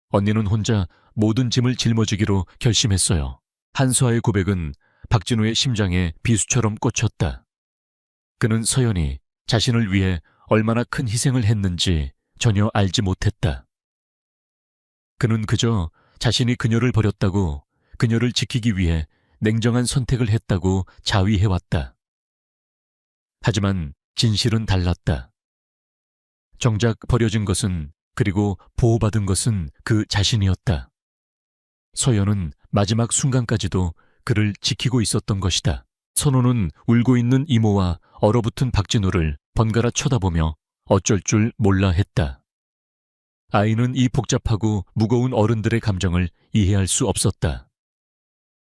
언니는 혼자 모든 짐을 짊어지기로 결심했어요. 한수아의 고백은 박진우의 심장에 비수처럼 꽂혔다. 그는 서연이 자신을 위해 얼마나 큰 희생을 했는지 전혀 알지 못했다. 그는 그저 자신이 그녀를 버렸다고, 그녀를 지키기 위해 냉정한 선택을 했다고 자위해왔다. 하지만 진실은 달랐다. 정작 버려진 것은, 그리고 보호받은 것은 그 자신이었다. 서연은 마지막 순간까지도 그를 지키고 있었던 것이다. 선호는 울고 있는 이모와 얼어붙은 박진우를 번갈아 쳐다보며 어쩔 줄 몰라 했다. 아이는 이 복잡하고 무거운 어른들의 감정을 이해할 수 없었다.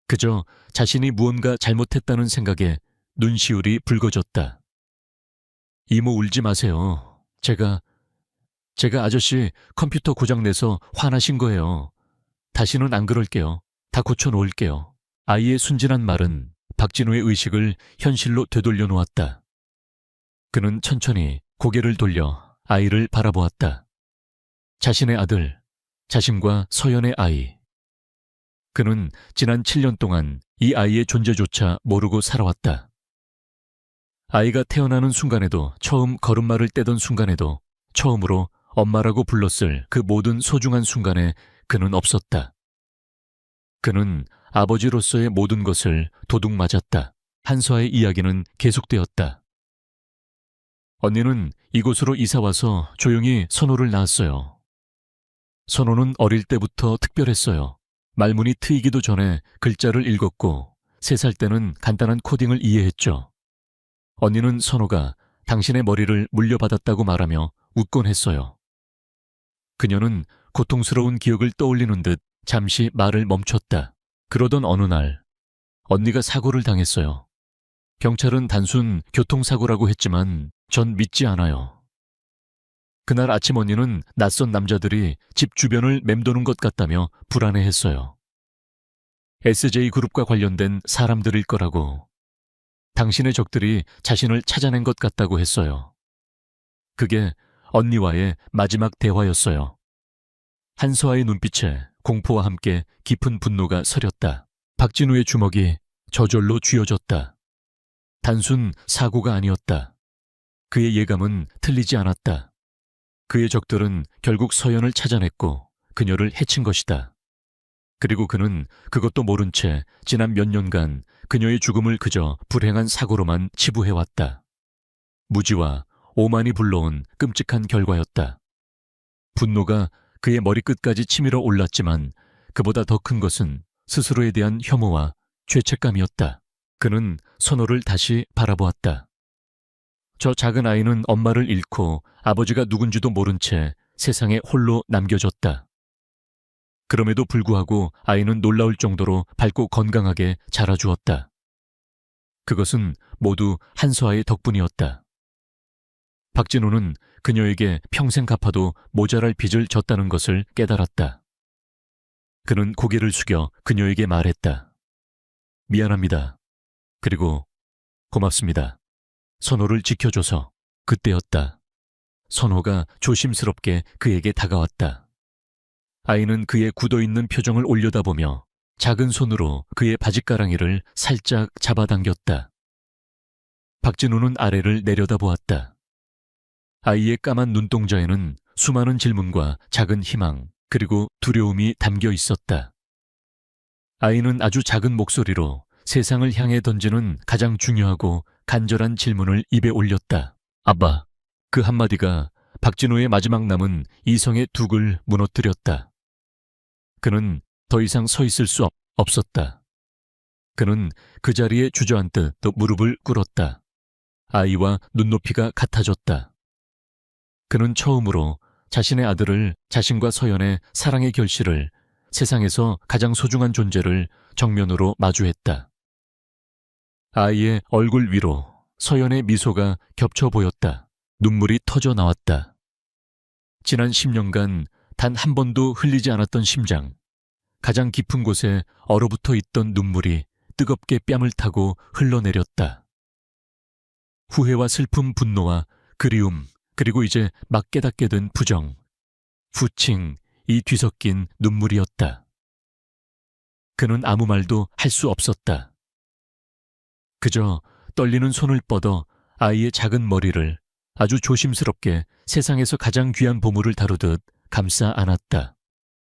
그저 자신이 무언가 잘못했다는 생각에 눈시울이 붉어졌다. 이모 울지 마세요. 제가 아저씨 컴퓨터 고장내서 화나신 거예요. 다시는 안 그럴게요. 다 고쳐놓을게요. 아이의 순진한 말은 박진우의 의식을 현실로 되돌려 놓았다. 그는 천천히 고개를 돌려 아이를 바라보았다. 자신의 아들, 자신과 서연의 아이. 그는 지난 7년 동안 이 아이의 존재조차 모르고 살아왔다. 아이가 태어나는 순간에도, 처음 걸음마를 떼던 순간에도, 처음으로 엄마라고 불렀을 그 모든 소중한 순간에 그는 없었다. 그는 아버지로서의 모든 것을 도둑맞았다. 한수아의 이야기는 계속되었다. 언니는 이곳으로 이사와서 조용히 선호를 낳았어요. 선호는 어릴 때부터 특별했어요. 말문이 트이기도 전에 글자를 읽었고 3살 때는 간단한 코딩을 이해했죠. 언니는 선호가 당신의 머리를 물려받았다고 말하며 웃곤 했어요. 그녀는 고통스러운 기억을 떠올리는 듯 잠시 말을 멈췄다. 그러던 어느 날 언니가 사고를 당했어요. 경찰은 단순 교통사고라고 했지만 전 믿지 않아요. 그날 아침 언니는 낯선 남자들이 집 주변을 맴도는 것 같다며 불안해했어요. SJ그룹과 관련된 사람들일 거라고, 당신의 적들이 자신을 찾아낸 것 같다고 했어요. 그게 언니와의 마지막 대화였어요. 한수아의 눈빛에 공포와 함께 깊은 분노가 서렸다. 박진우의 주먹이 저절로 쥐어졌다. 단순 사고가 아니었다. 그의 예감은 틀리지 않았다. 그의 적들은 결국 서연을 찾아냈고 그녀를 해친 것이다. 그리고 그는 그것도 모른 채 지난 몇 년간 그녀의 죽음을 그저 불행한 사고로만 치부해왔다. 무지와 오만이 불러온 끔찍한 결과였다. 분노가 그의 머리끝까지 치밀어 올랐지만 그보다 더 큰 것은 스스로에 대한 혐오와 죄책감이었다. 그는 선호를 다시 바라보았다. 저 작은 아이는 엄마를 잃고 아버지가 누군지도 모른 채 세상에 홀로 남겨졌다. 그럼에도 불구하고 아이는 놀라울 정도로 밝고 건강하게 자라주었다. 그것은 모두 한수아의 덕분이었다. 박진우는 그녀에게 평생 갚아도 모자랄 빚을 졌다는 것을 깨달았다. 그는 고개를 숙여 그녀에게 말했다. 미안합니다. 그리고 고맙습니다. 선호를 지켜줘서. 그때였다. 선호가 조심스럽게 그에게 다가왔다. 아이는 그의 굳어있는 표정을 올려다보며 작은 손으로 그의 바짓가랑이를 살짝 잡아당겼다. 박진우는 아래를 내려다보았다. 아이의 까만 눈동자에는 수많은 질문과 작은 희망, 그리고 두려움이 담겨 있었다. 아이는 아주 작은 목소리로 세상을 향해 던지는 가장 중요하고 간절한 질문을 입에 올렸다. 아빠. 그 한마디가 박진우의 마지막 남은 이성의 둑을 무너뜨렸다. 그는 더 이상 서 있을 수 없었다. 그는 그 자리에 주저앉듯 또 무릎을 꿇었다. 아이와 눈높이가 같아졌다. 그는 처음으로 자신의 아들을, 자신과 서연의 사랑의 결실을, 세상에서 가장 소중한 존재를 정면으로 마주했다. 아이의 얼굴 위로 서연의 미소가 겹쳐 보였다. 눈물이 터져 나왔다. 지난 10년간 단 한 번도 흘리지 않았던 심장, 가장 깊은 곳에 얼어붙어 있던 눈물이 뜨겁게 뺨을 타고 흘러내렸다. 후회와 슬픔, 분노와 그리움, 그리고 이제 막 깨닫게 된 부정, 후칭, 이 뒤섞인 눈물이었다. 그는 아무 말도 할 수 없었다. 그저 떨리는 손을 뻗어 아이의 작은 머리를 아주 조심스럽게 세상에서 가장 귀한 보물을 다루듯 감싸 안았다.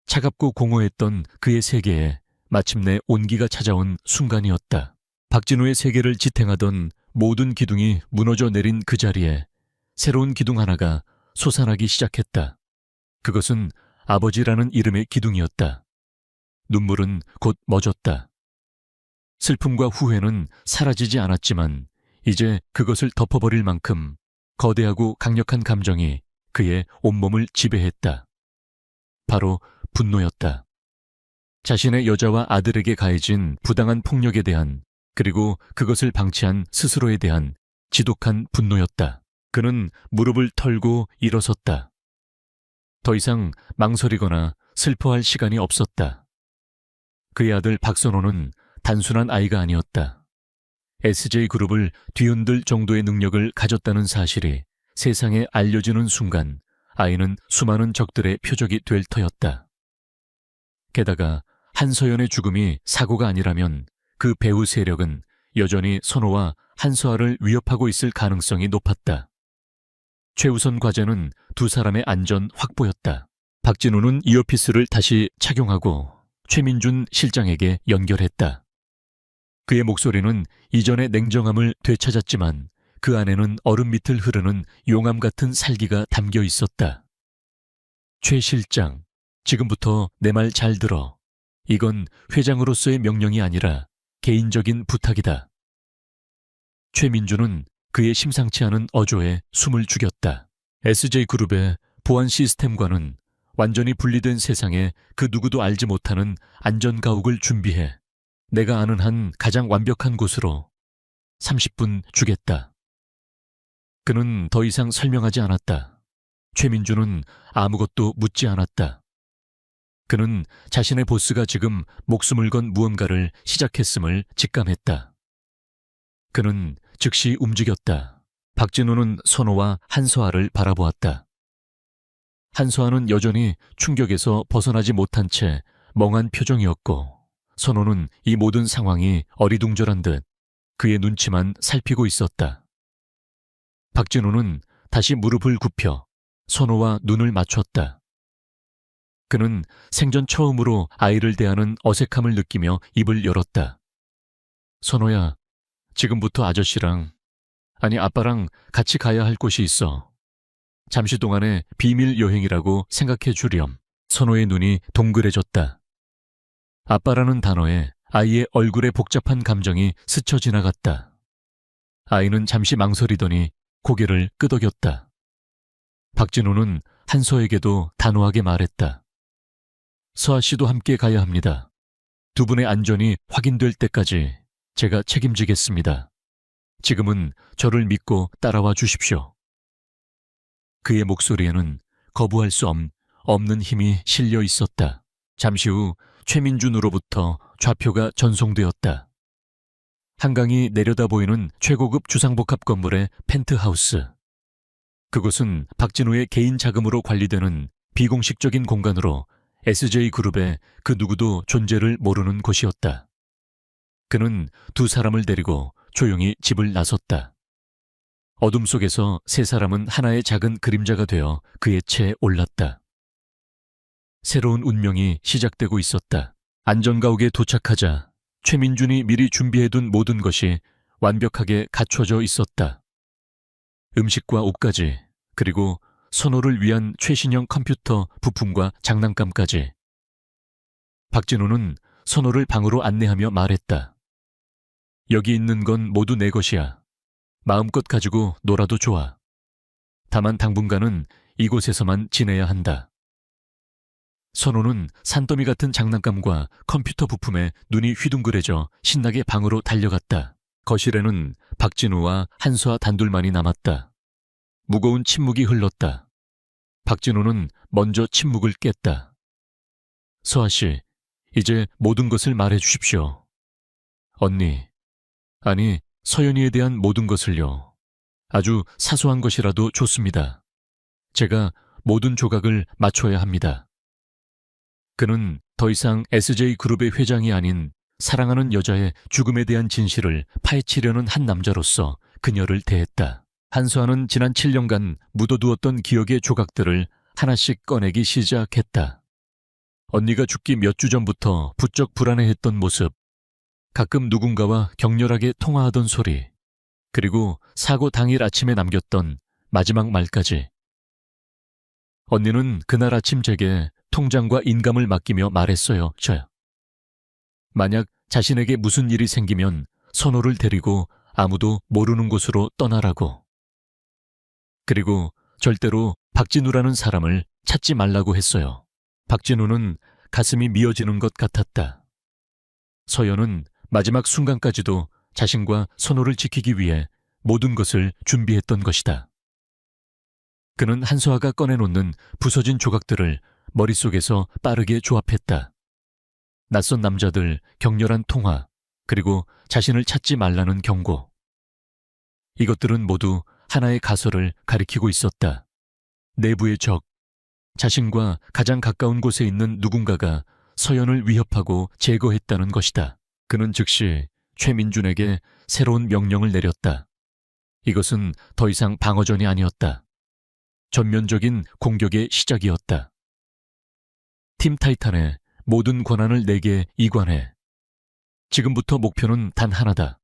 차갑고 공허했던 그의 세계에 마침내 온기가 찾아온 순간이었다. 박진우의 세계를 지탱하던 모든 기둥이 무너져 내린 그 자리에 새로운 기둥 하나가 솟아나기 시작했다. 그것은 아버지라는 이름의 기둥이었다. 눈물은 곧 멎었다. 슬픔과 후회는 사라지지 않았지만 이제 그것을 덮어버릴 만큼 거대하고 강력한 감정이 그의 온몸을 지배했다. 바로 분노였다. 자신의 여자와 아들에게 가해진 부당한 폭력에 대한, 그리고 그것을 방치한 스스로에 대한 지독한 분노였다. 그는 무릎을 털고 일어섰다. 더 이상 망설이거나 슬퍼할 시간이 없었다. 그의 아들 박선호는 단순한 아이가 아니었다. SJ그룹을 뒤흔들 정도의 능력을 가졌다는 사실이 세상에 알려지는 순간 아이는 수많은 적들의 표적이 될 터였다. 게다가 한서연의 죽음이 사고가 아니라면 그 배후 세력은 여전히 선호와 한서아를 위협하고 있을 가능성이 높았다. 최우선 과제는 두 사람의 안전 확보였다. 박진우는 이어피스를 다시 착용하고 최민준 실장에게 연결했다. 그의 목소리는 이전의 냉정함을 되찾았지만 그 안에는 얼음 밑을 흐르는 용암 같은 살기가 담겨 있었다. 최 실장, 지금부터 내 말 잘 들어. 이건 회장으로서의 명령이 아니라 개인적인 부탁이다. 최민준은 그의 심상치 않은 어조에 숨을 죽였다. SJ그룹의 보안 시스템과는 완전히 분리된 세상에 그 누구도 알지 못하는 안전가옥을 준비해 내가 아는 한 가장 완벽한 곳으로 30분 주겠다. 그는 더 이상 설명하지 않았다. 최민준은 아무것도 묻지 않았다. 그는 자신의 보스가 지금 목숨을 건 무언가를 시작했음을 직감했다. 그는 즉시 움직였다. 박진우는 선호와 한서아를 바라보았다. 한서아는 여전히 충격에서 벗어나지 못한 채 멍한 표정이었고, 선호는 이 모든 상황이 어리둥절한 듯 그의 눈치만 살피고 있었다. 박진우는 다시 무릎을 굽혀 선호와 눈을 맞췄다. 그는 생전 처음으로 아이를 대하는 어색함을 느끼며 입을 열었다. 선호야, 지금부터 아저씨랑, 아니 아빠랑 같이 가야 할 곳이 있어. 잠시 동안의 비밀 여행이라고 생각해 주렴. 선호의 눈이 동그래졌다. 아빠라는 단어에 아이의 얼굴에 복잡한 감정이 스쳐 지나갔다. 아이는 잠시 망설이더니 고개를 끄덕였다. 박진우는 한서에게도 단호하게 말했다. 서아 씨도 함께 가야 합니다. 두 분의 안전이 확인될 때까지 제가 책임지겠습니다. 지금은 저를 믿고 따라와 주십시오. 그의 목소리에는 거부할 수 없는 힘이 실려 있었다. 잠시 후 최민준으로부터 좌표가 전송되었다. 한강이 내려다 보이는 최고급 주상복합 건물의 펜트하우스. 그곳은 박진우의 개인 자금으로 관리되는 비공식적인 공간으로 SJ그룹의 그 누구도 존재를 모르는 곳이었다. 그는 두 사람을 데리고 조용히 집을 나섰다. 어둠 속에서 세 사람은 하나의 작은 그림자가 되어 그의 채에 올랐다. 새로운 운명이 시작되고 있었다. 안전가옥에 도착하자 최민준이 미리 준비해둔 모든 것이 완벽하게 갖춰져 있었다. 음식과 옷까지, 그리고 선호를 위한 최신형 컴퓨터 부품과 장난감까지. 박진우는 선호를 방으로 안내하며 말했다. 여기 있는 건 모두 내 것이야. 마음껏 가지고 놀아도 좋아. 다만 당분간은 이곳에서만 지내야 한다. 선호는 산더미 같은 장난감과 컴퓨터 부품에 눈이 휘둥그레져 신나게 방으로 달려갔다. 거실에는 박진우와 한서아 단둘만이 남았다. 무거운 침묵이 흘렀다. 박진우는 먼저 침묵을 깼다. 서아 씨, 이제 모든 것을 말해 주십시오. 언니, 아니, 서연이에 대한 모든 것을요. 아주 사소한 것이라도 좋습니다. 제가 모든 조각을 맞춰야 합니다. 그는 더 이상 SJ그룹의 회장이 아닌 사랑하는 여자의 죽음에 대한 진실을 파헤치려는 한 남자로서 그녀를 대했다. 한수아는 지난 7년간 묻어두었던 기억의 조각들을 하나씩 꺼내기 시작했다. 언니가 죽기 몇 주 전부터 부쩍 불안해했던 모습, 가끔 누군가와 격렬하게 통화하던 소리, 그리고 사고 당일 아침에 남겼던 마지막 말까지. 언니는 그날 아침 제게 통장과 인감을 맡기며 말했어요. 저요. 만약 자신에게 무슨 일이 생기면 선호를 데리고 아무도 모르는 곳으로 떠나라고. 그리고 절대로 박진우라는 사람을 찾지 말라고 했어요. 박진우는 가슴이 미어지는 것 같았다. 서연은 마지막 순간까지도 자신과 선호를 지키기 위해 모든 것을 준비했던 것이다. 그는 한수아가 꺼내놓는 부서진 조각들을 머릿속에서 빠르게 조합했다. 낯선 남자들, 격렬한 통화, 그리고 자신을 찾지 말라는 경고. 이것들은 모두 하나의 가설을 가리키고 있었다. 내부의 적, 자신과 가장 가까운 곳에 있는 누군가가 서연을 위협하고 제거했다는 것이다. 그는 즉시 최민준에게 새로운 명령을 내렸다. 이것은 더 이상 방어전이 아니었다. 전면적인 공격의 시작이었다. 팀 타이탄의 모든 권한을 내게 이관해. 지금부터 목표는 단 하나다.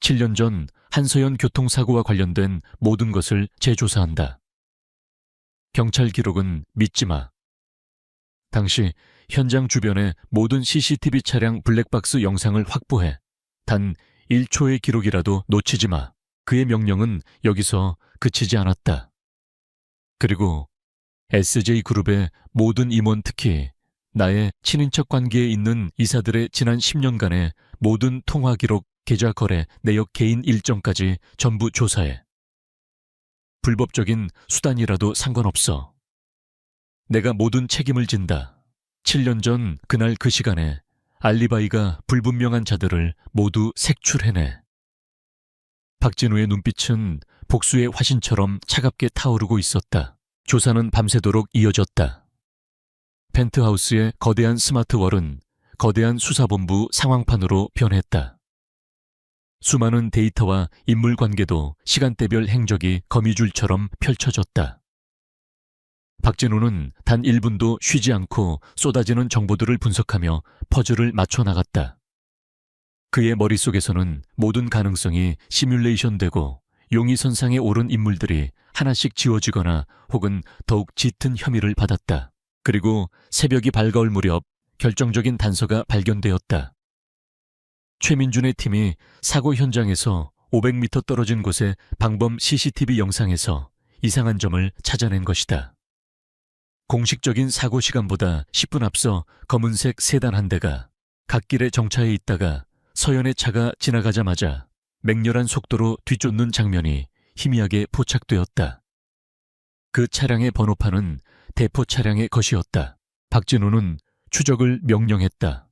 7년 전 한서연 교통사고와 관련된 모든 것을 재조사한다. 경찰 기록은 믿지 마. 당시 현장 주변의 모든 CCTV 차량 블랙박스 영상을 확보해. 단 1초의 기록이라도 놓치지 마. 그의 명령은 여기서 그치지 않았다. 그리고 SJ그룹의 모든 임원, 특히 나의 친인척 관계에 있는 이사들의 지난 10년간의 모든 통화 기록, 계좌 거래, 내역 개인 일정까지 전부 조사해. 불법적인 수단이라도 상관없어. 내가 모든 책임을 진다. 7년 전 그날 그 시간에 알리바이가 불분명한 자들을 모두 색출해내. 박진우의 눈빛은 복수의 화신처럼 차갑게 타오르고 있었다. 조사는 밤새도록 이어졌다. 펜트하우스의 거대한 스마트월은 거대한 수사본부 상황판으로 변했다. 수많은 데이터와 인물관계도 시간대별 행적이 거미줄처럼 펼쳐졌다. 박진우는 단 1분도 쉬지 않고 쏟아지는 정보들을 분석하며 퍼즐을 맞춰 나갔다. 그의 머릿속에서는 모든 가능성이 시뮬레이션되고 용의선상에 오른 인물들이 하나씩 지워지거나 혹은 더욱 짙은 혐의를 받았다. 그리고 새벽이 밝아올 무렵 결정적인 단서가 발견되었다. 최민준의 팀이 사고 현장에서 500m 떨어진 곳의 방범 CCTV 영상에서 이상한 점을 찾아낸 것이다. 공식적인 사고 시간보다 10분 앞서 검은색 세단 한 대가 갓길에 정차해 있다가 서연의 차가 지나가자마자 맹렬한 속도로 뒤쫓는 장면이 희미하게 포착되었다. 그 차량의 번호판은 대포 차량의 것이었다. 박진우는 추적을 명령했다.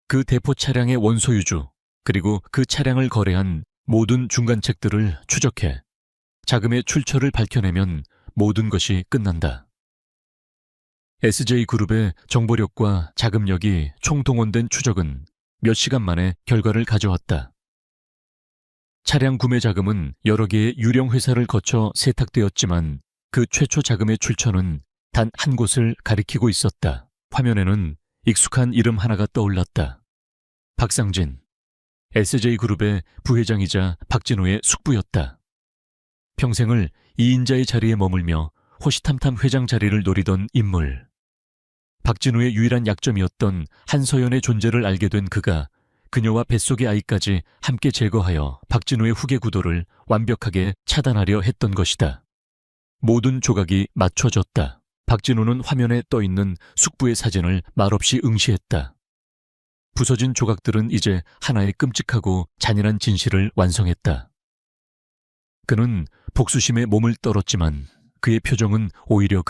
그 대포 차량의 원소유주, 그리고 그 차량을 거래한 모든 중간책들을 추적해 자금의 출처를 밝혀내면 모든 것이 끝난다. SJ그룹의 정보력과 자금력이 총동원된 추적은 몇 시간 만에 결과를 가져왔다. 차량 구매 자금은 여러 개의 유령 회사를 거쳐 세탁되었지만 그 최초 자금의 출처는 단 한 곳을 가리키고 있었다. 화면에는 익숙한 이름 하나가 떠올랐다. 박상진, SJ그룹의 부회장이자 박진우의 숙부였다. 평생을 2인자의 자리에 머물며 호시탐탐 회장 자리를 노리던 인물. 박진우의 유일한 약점이었던 한서연의 존재를 알게 된 그가 그녀와 뱃속의 아이까지 함께 제거하여 박진우의 후계 구도를 완벽하게 차단하려 했던 것이다. 모든 조각이 맞춰졌다. 박진우는 화면에 떠있는 숙부의 사진을 말없이 응시했다. 부서진 조각들은 이제 하나의 끔찍하고 잔인한 진실을 완성했다. 그는 복수심에 몸을 떨었지만 그의 표정은 오히려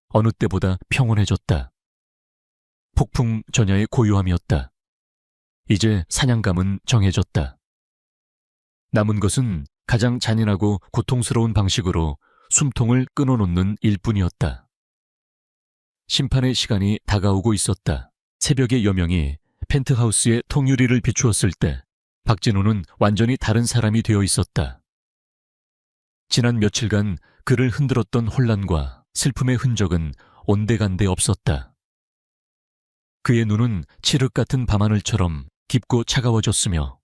어느 때보다 평온해졌다. 폭풍 전야의 고요함이었다. 이제 사냥감은 정해졌다. 남은 것은 가장 잔인하고 고통스러운 방식으로 숨통을 끊어놓는 일뿐이었다. 심판의 시간이 다가오고 있었다. 새벽의 여명이 펜트하우스의 통유리를 비추었을 때 박진우는 완전히 다른 사람이 되어 있었다. 지난 며칠간 그를 흔들었던 혼란과 슬픔의 흔적은 온데간데 없었다. 그의 눈은 칠흑 같은 밤하늘처럼 깊고 차가워졌으며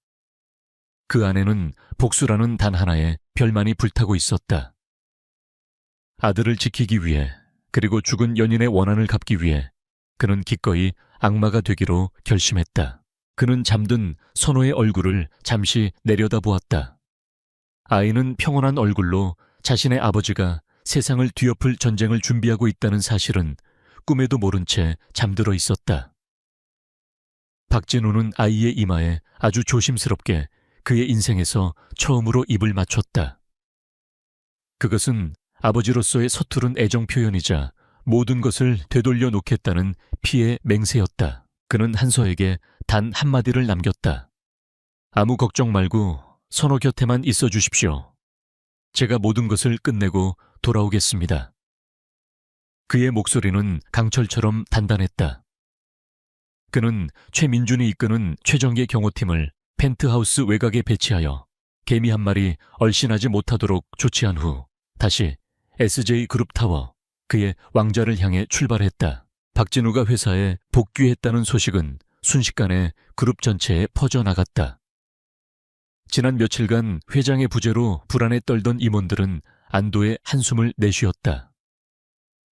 그 안에는 복수라는 단 하나의 별만이 불타고 있었다. 아들을 지키기 위해, 그리고 죽은 연인의 원한을 갚기 위해 그는 기꺼이 악마가 되기로 결심했다. 그는 잠든 선호의 얼굴을 잠시 내려다보았다. 아이는 평온한 얼굴로 자신의 아버지가 세상을 뒤엎을 전쟁을 준비하고 있다는 사실은 꿈에도 모른 채 잠들어 있었다. 박진우는 아이의 이마에 아주 조심스럽게 그의 인생에서 처음으로 입을 맞췄다. 그것은 아버지로서의 서투른 애정 표현이자 모든 것을 되돌려 놓겠다는 피의 맹세였다. 그는 한서에게 단 한마디를 남겼다. 아무 걱정 말고 선호 곁에만 있어 주십시오. 제가 모든 것을 끝내고 돌아오겠습니다. 그의 목소리는 강철처럼 단단했다. 그는 최민준이 이끄는 최정예 경호팀을 펜트하우스 외곽에 배치하여 개미 한 마리 얼씬하지 못하도록 조치한 후 다시 SJ 그룹 타워, 그의 왕좌를 향해 출발했다. 박진우가 회사에 복귀했다는 소식은 순식간에 그룹 전체에 퍼져나갔다. 지난 며칠간 회장의 부재로 불안에 떨던 임원들은 안도의 한숨을 내쉬었다.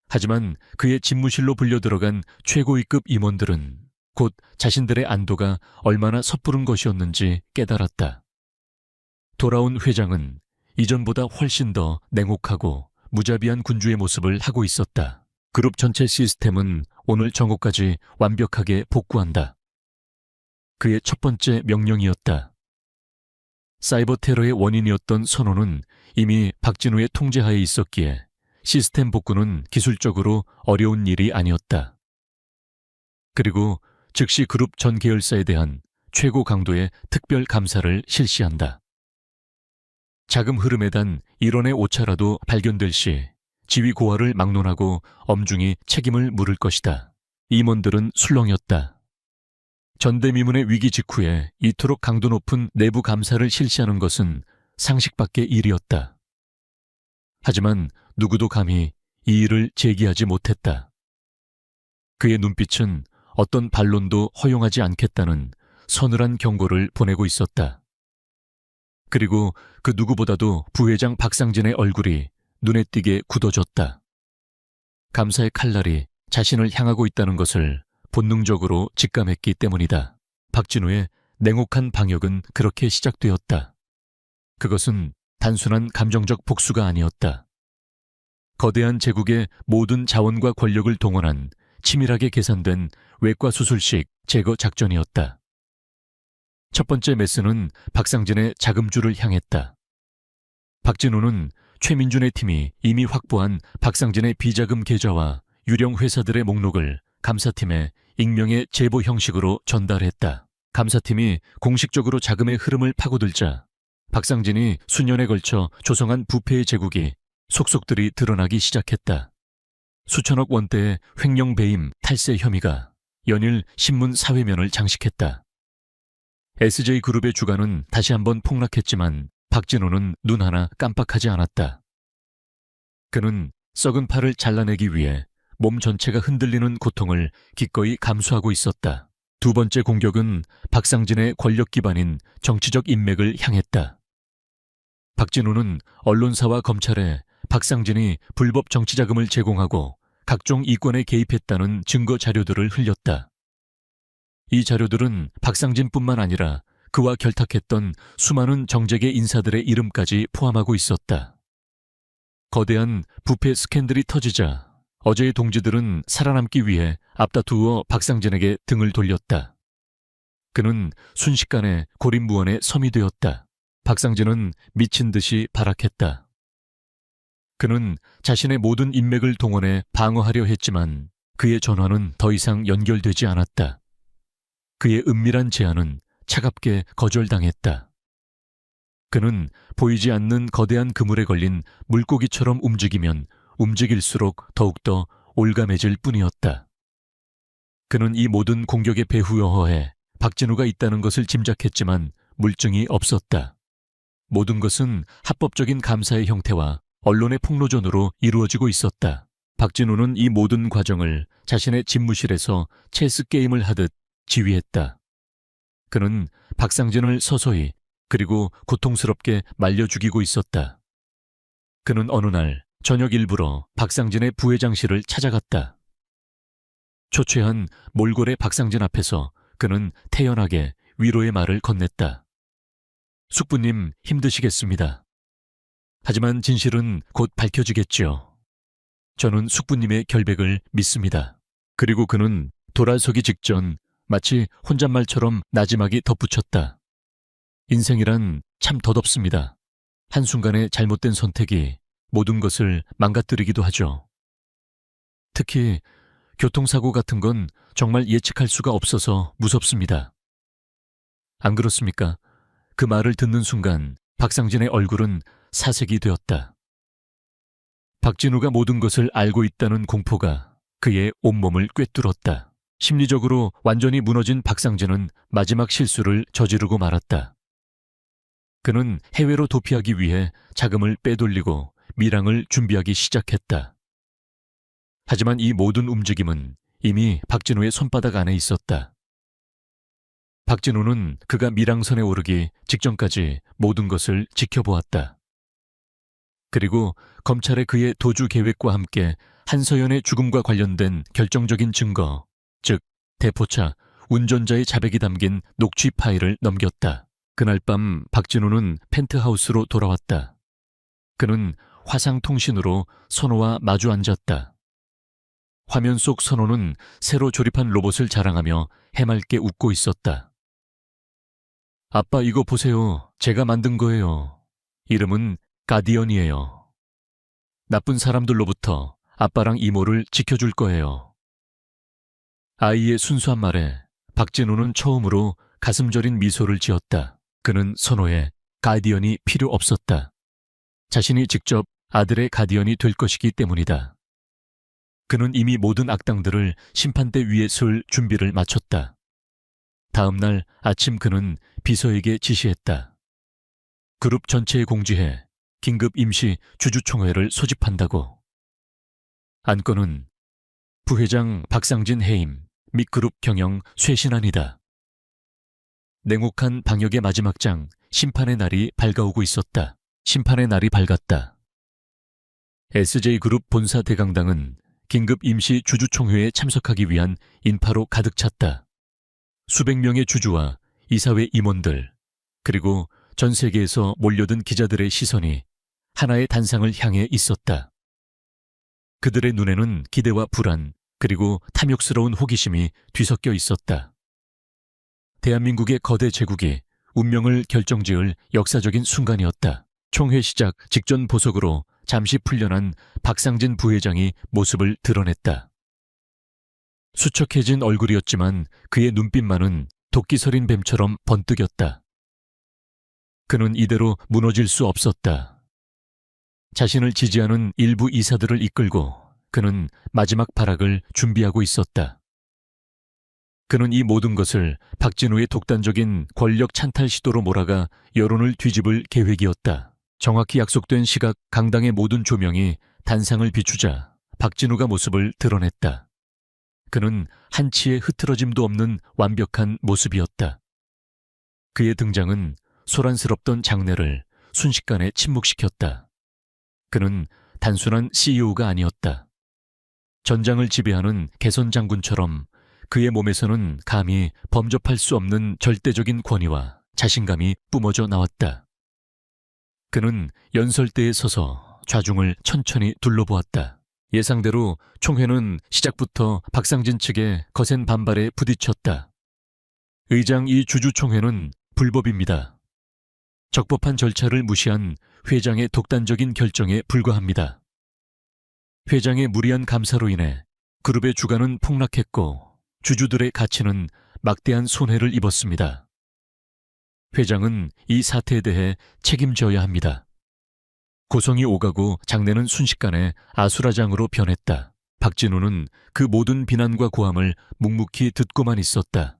하지만 그의 집무실로 불려들어간 최고위급 임원들은 곧 자신들의 안도가 얼마나 섣부른 것이었는지 깨달았다. 돌아온 회장은 이전보다 훨씬 더 냉혹하고 무자비한 군주의 모습을 하고 있었다. 그룹 전체 시스템은 오늘 정오까지 완벽하게 복구한다. 그의 첫 번째 명령이었다. 사이버 테러의 원인이었던 선호는 이미 박진우의 통제하에 있었기에 시스템 복구는 기술적으로 어려운 일이 아니었다. 그리고 즉시 그룹 전 계열사에 대한 최고 강도의 특별 감사를 실시한다. 자금 흐름에 단 일원의 오차라도 발견될 시 지위 고하를 막론하고 엄중히 책임을 물을 것이다. 임원들은 술렁였다. 전대미문의 위기 직후에 이토록 강도 높은 내부 감사를 실시하는 것은 상식 밖의 일이었다. 하지만 누구도 감히 이 일을 제기하지 못했다. 그의 눈빛은 어떤 반론도 허용하지 않겠다는 서늘한 경고를 보내고 있었다. 그리고 그 누구보다도 부회장 박상진의 얼굴이 눈에 띄게 굳어졌다. 감사의 칼날이 자신을 향하고 있다는 것을 본능적으로 직감했기 때문이다. 박진우의 냉혹한 방역은 그렇게 시작되었다. 그것은 단순한 감정적 복수가 아니었다. 거대한 제국의 모든 자원과 권력을 동원한 치밀하게 계산된 외과수술식 제거 작전이었다. 첫 번째 메스는 박상진의 자금줄을 향했다. 박진우는 최민준의 팀이 이미 확보한 박상진의 비자금 계좌와 유령 회사들의 목록을 감사팀에 익명의 제보 형식으로 전달했다. 감사팀이 공식적으로 자금의 흐름을 파고들자 박상진이 수년에 걸쳐 조성한 부패의 제국이 속속들이 드러나기 시작했다. 수천억 원대의 횡령 배임 탈세 혐의가 연일 신문 사회면을 장식했다. SJ그룹의 주가는 다시 한번 폭락했지만 박진우는 눈 하나 깜빡하지 않았다. 그는 썩은 팔을 잘라내기 위해 몸 전체가 흔들리는 고통을 기꺼이 감수하고 있었다. 두 번째 공격은 박상진의 권력 기반인 정치적 인맥을 향했다. 박진우는 언론사와 검찰에 박상진이 불법 정치자금을 제공하고 각종 이권에 개입했다는 증거 자료들을 흘렸다. 이 자료들은 박상진뿐만 아니라 그와 결탁했던 수많은 정재계 인사들의 이름까지 포함하고 있었다. 거대한 부패 스캔들이 터지자 어제의 동지들은 살아남기 위해 앞다투어 박상진에게 등을 돌렸다. 그는 순식간에 고립무원의 섬이 되었다. 박상진은 미친 듯이 발악했다. 그는 자신의 모든 인맥을 동원해 방어하려 했지만 그의 전화는 더 이상 연결되지 않았다. 그의 은밀한 제안은 차갑게 거절당했다. 그는 보이지 않는 거대한 그물에 걸린 물고기처럼 움직이면 움직일수록 더욱더 올가매질 뿐이었다. 그는 이 모든 공격의 배후여허에 박진우가 있다는 것을 짐작했지만 물증이 없었다. 모든 것은 합법적인 감사의 형태와 언론의 폭로전으로 이루어지고 있었다. 박진우는 이 모든 과정을 자신의 집무실에서 체스 게임을 하듯 지휘했다. 그는 박상진을 서서히 그리고 고통스럽게 말려 죽이고 있었다. 그는 어느 날 저녁 일부러 박상진의 부회장실을 찾아갔다. 초췌한 몰골의 박상진 앞에서 그는 태연하게 위로의 말을 건넸다. 숙부님 힘드시겠습니다. 하지만 진실은 곧 밝혀지겠지요. 저는 숙부님의 결백을 믿습니다. 그리고 그는 돌아서기 직전 마치 혼잣말처럼 나지막이 덧붙였다. 인생이란 참 덧없습니다. 한순간의 잘못된 선택이 모든 것을 망가뜨리기도 하죠. 특히 교통사고 같은 건 정말 예측할 수가 없어서 무섭습니다. 안 그렇습니까? 그 말을 듣는 순간 박상진의 얼굴은 사색이 되었다. 박진우가 모든 것을 알고 있다는 공포가 그의 온몸을 꿰뚫었다. 심리적으로 완전히 무너진 박상진은 마지막 실수를 저지르고 말았다. 그는 해외로 도피하기 위해 자금을 빼돌리고 밀항을 준비하기 시작했다. 하지만 이 모든 움직임은 이미 박진우의 손바닥 안에 있었다. 박진우는 그가 밀항선에 오르기 직전까지 모든 것을 지켜보았다. 그리고 검찰의 그의 도주 계획과 함께 한서연의 죽음과 관련된 결정적인 증거, 즉 대포차, 운전자의 자백이 담긴 녹취 파일을 넘겼다. 그날 밤 박진우는 펜트하우스로 돌아왔다. 그는 화상통신으로 선호와 마주 앉았다. 화면 속 선호는 새로 조립한 로봇을 자랑하며 해맑게 웃고 있었다. 아빠 이거 보세요. 제가 만든 거예요. 이름은 가디언이에요. 나쁜 사람들로부터 아빠랑 이모를 지켜줄 거예요. 아이의 순수한 말에 박진우는 처음으로 가슴 저린 미소를 지었다. 그는 선호에 가디언이 필요 없었다. 자신이 직접 아들의 가디언이 될 것이기 때문이다. 그는 이미 모든 악당들을 심판대 위에 설 준비를 마쳤다. 다음 날 아침 그는 비서에게 지시했다. 그룹 전체에 공지해 긴급 임시 주주총회를 소집한다고. 안건은 부회장 박상진 해임 및 그룹 경영 쇄신안이다. 냉혹한 방역의 마지막 장 심판의 날이 밝아오고 있었다. 심판의 날이 밝았다. SJ그룹 본사 대강당은 긴급 임시 주주총회에 참석하기 위한 인파로 가득 찼다. 수백 명의 주주와 이사회 임원들, 그리고 전 세계에서 몰려든 기자들의 시선이 하나의 단상을 향해 있었다. 그들의 눈에는 기대와 불안, 그리고 탐욕스러운 호기심이 뒤섞여 있었다. 대한민국의 거대 제국이 운명을 결정지을 역사적인 순간이었다. 총회 시작 직전 보석으로 잠시 풀려난 박상진 부회장이 모습을 드러냈다. 수척해진 얼굴이었지만 그의 눈빛만은 도끼 서린 뱀처럼 번뜩였다. 그는 이대로 무너질 수 없었다. 자신을 지지하는 일부 이사들을 이끌고 그는 마지막 발악을 준비하고 있었다. 그는 이 모든 것을 박진우의 독단적인 권력 찬탈 시도로 몰아가 여론을 뒤집을 계획이었다. 정확히 약속된 시각 강당의 모든 조명이 단상을 비추자 박진우가 모습을 드러냈다. 그는 한치의 흐트러짐도 없는 완벽한 모습이었다. 그의 등장은 소란스럽던 장내를 순식간에 침묵시켰다. 그는 단순한 CEO가 아니었다. 전장을 지배하는 개선 장군처럼 그의 몸에서는 감히 범접할 수 없는 절대적인 권위와 자신감이 뿜어져 나왔다. 그는 연설대에 서서 좌중을 천천히 둘러보았다. 예상대로 총회는 시작부터 박상진 측의 거센 반발에 부딪혔다. 의장 이 주주총회는 불법입니다. 적법한 절차를 무시한 회장의 독단적인 결정에 불과합니다. 회장의 무리한 감사로 인해 그룹의 주가는 폭락했고 주주들의 가치는 막대한 손해를 입었습니다. 회장은 이 사태에 대해 책임져야 합니다. 고성이 오가고 장내는 순식간에 아수라장으로 변했다. 박진우는 그 모든 비난과 고함을 묵묵히 듣고만 있었다.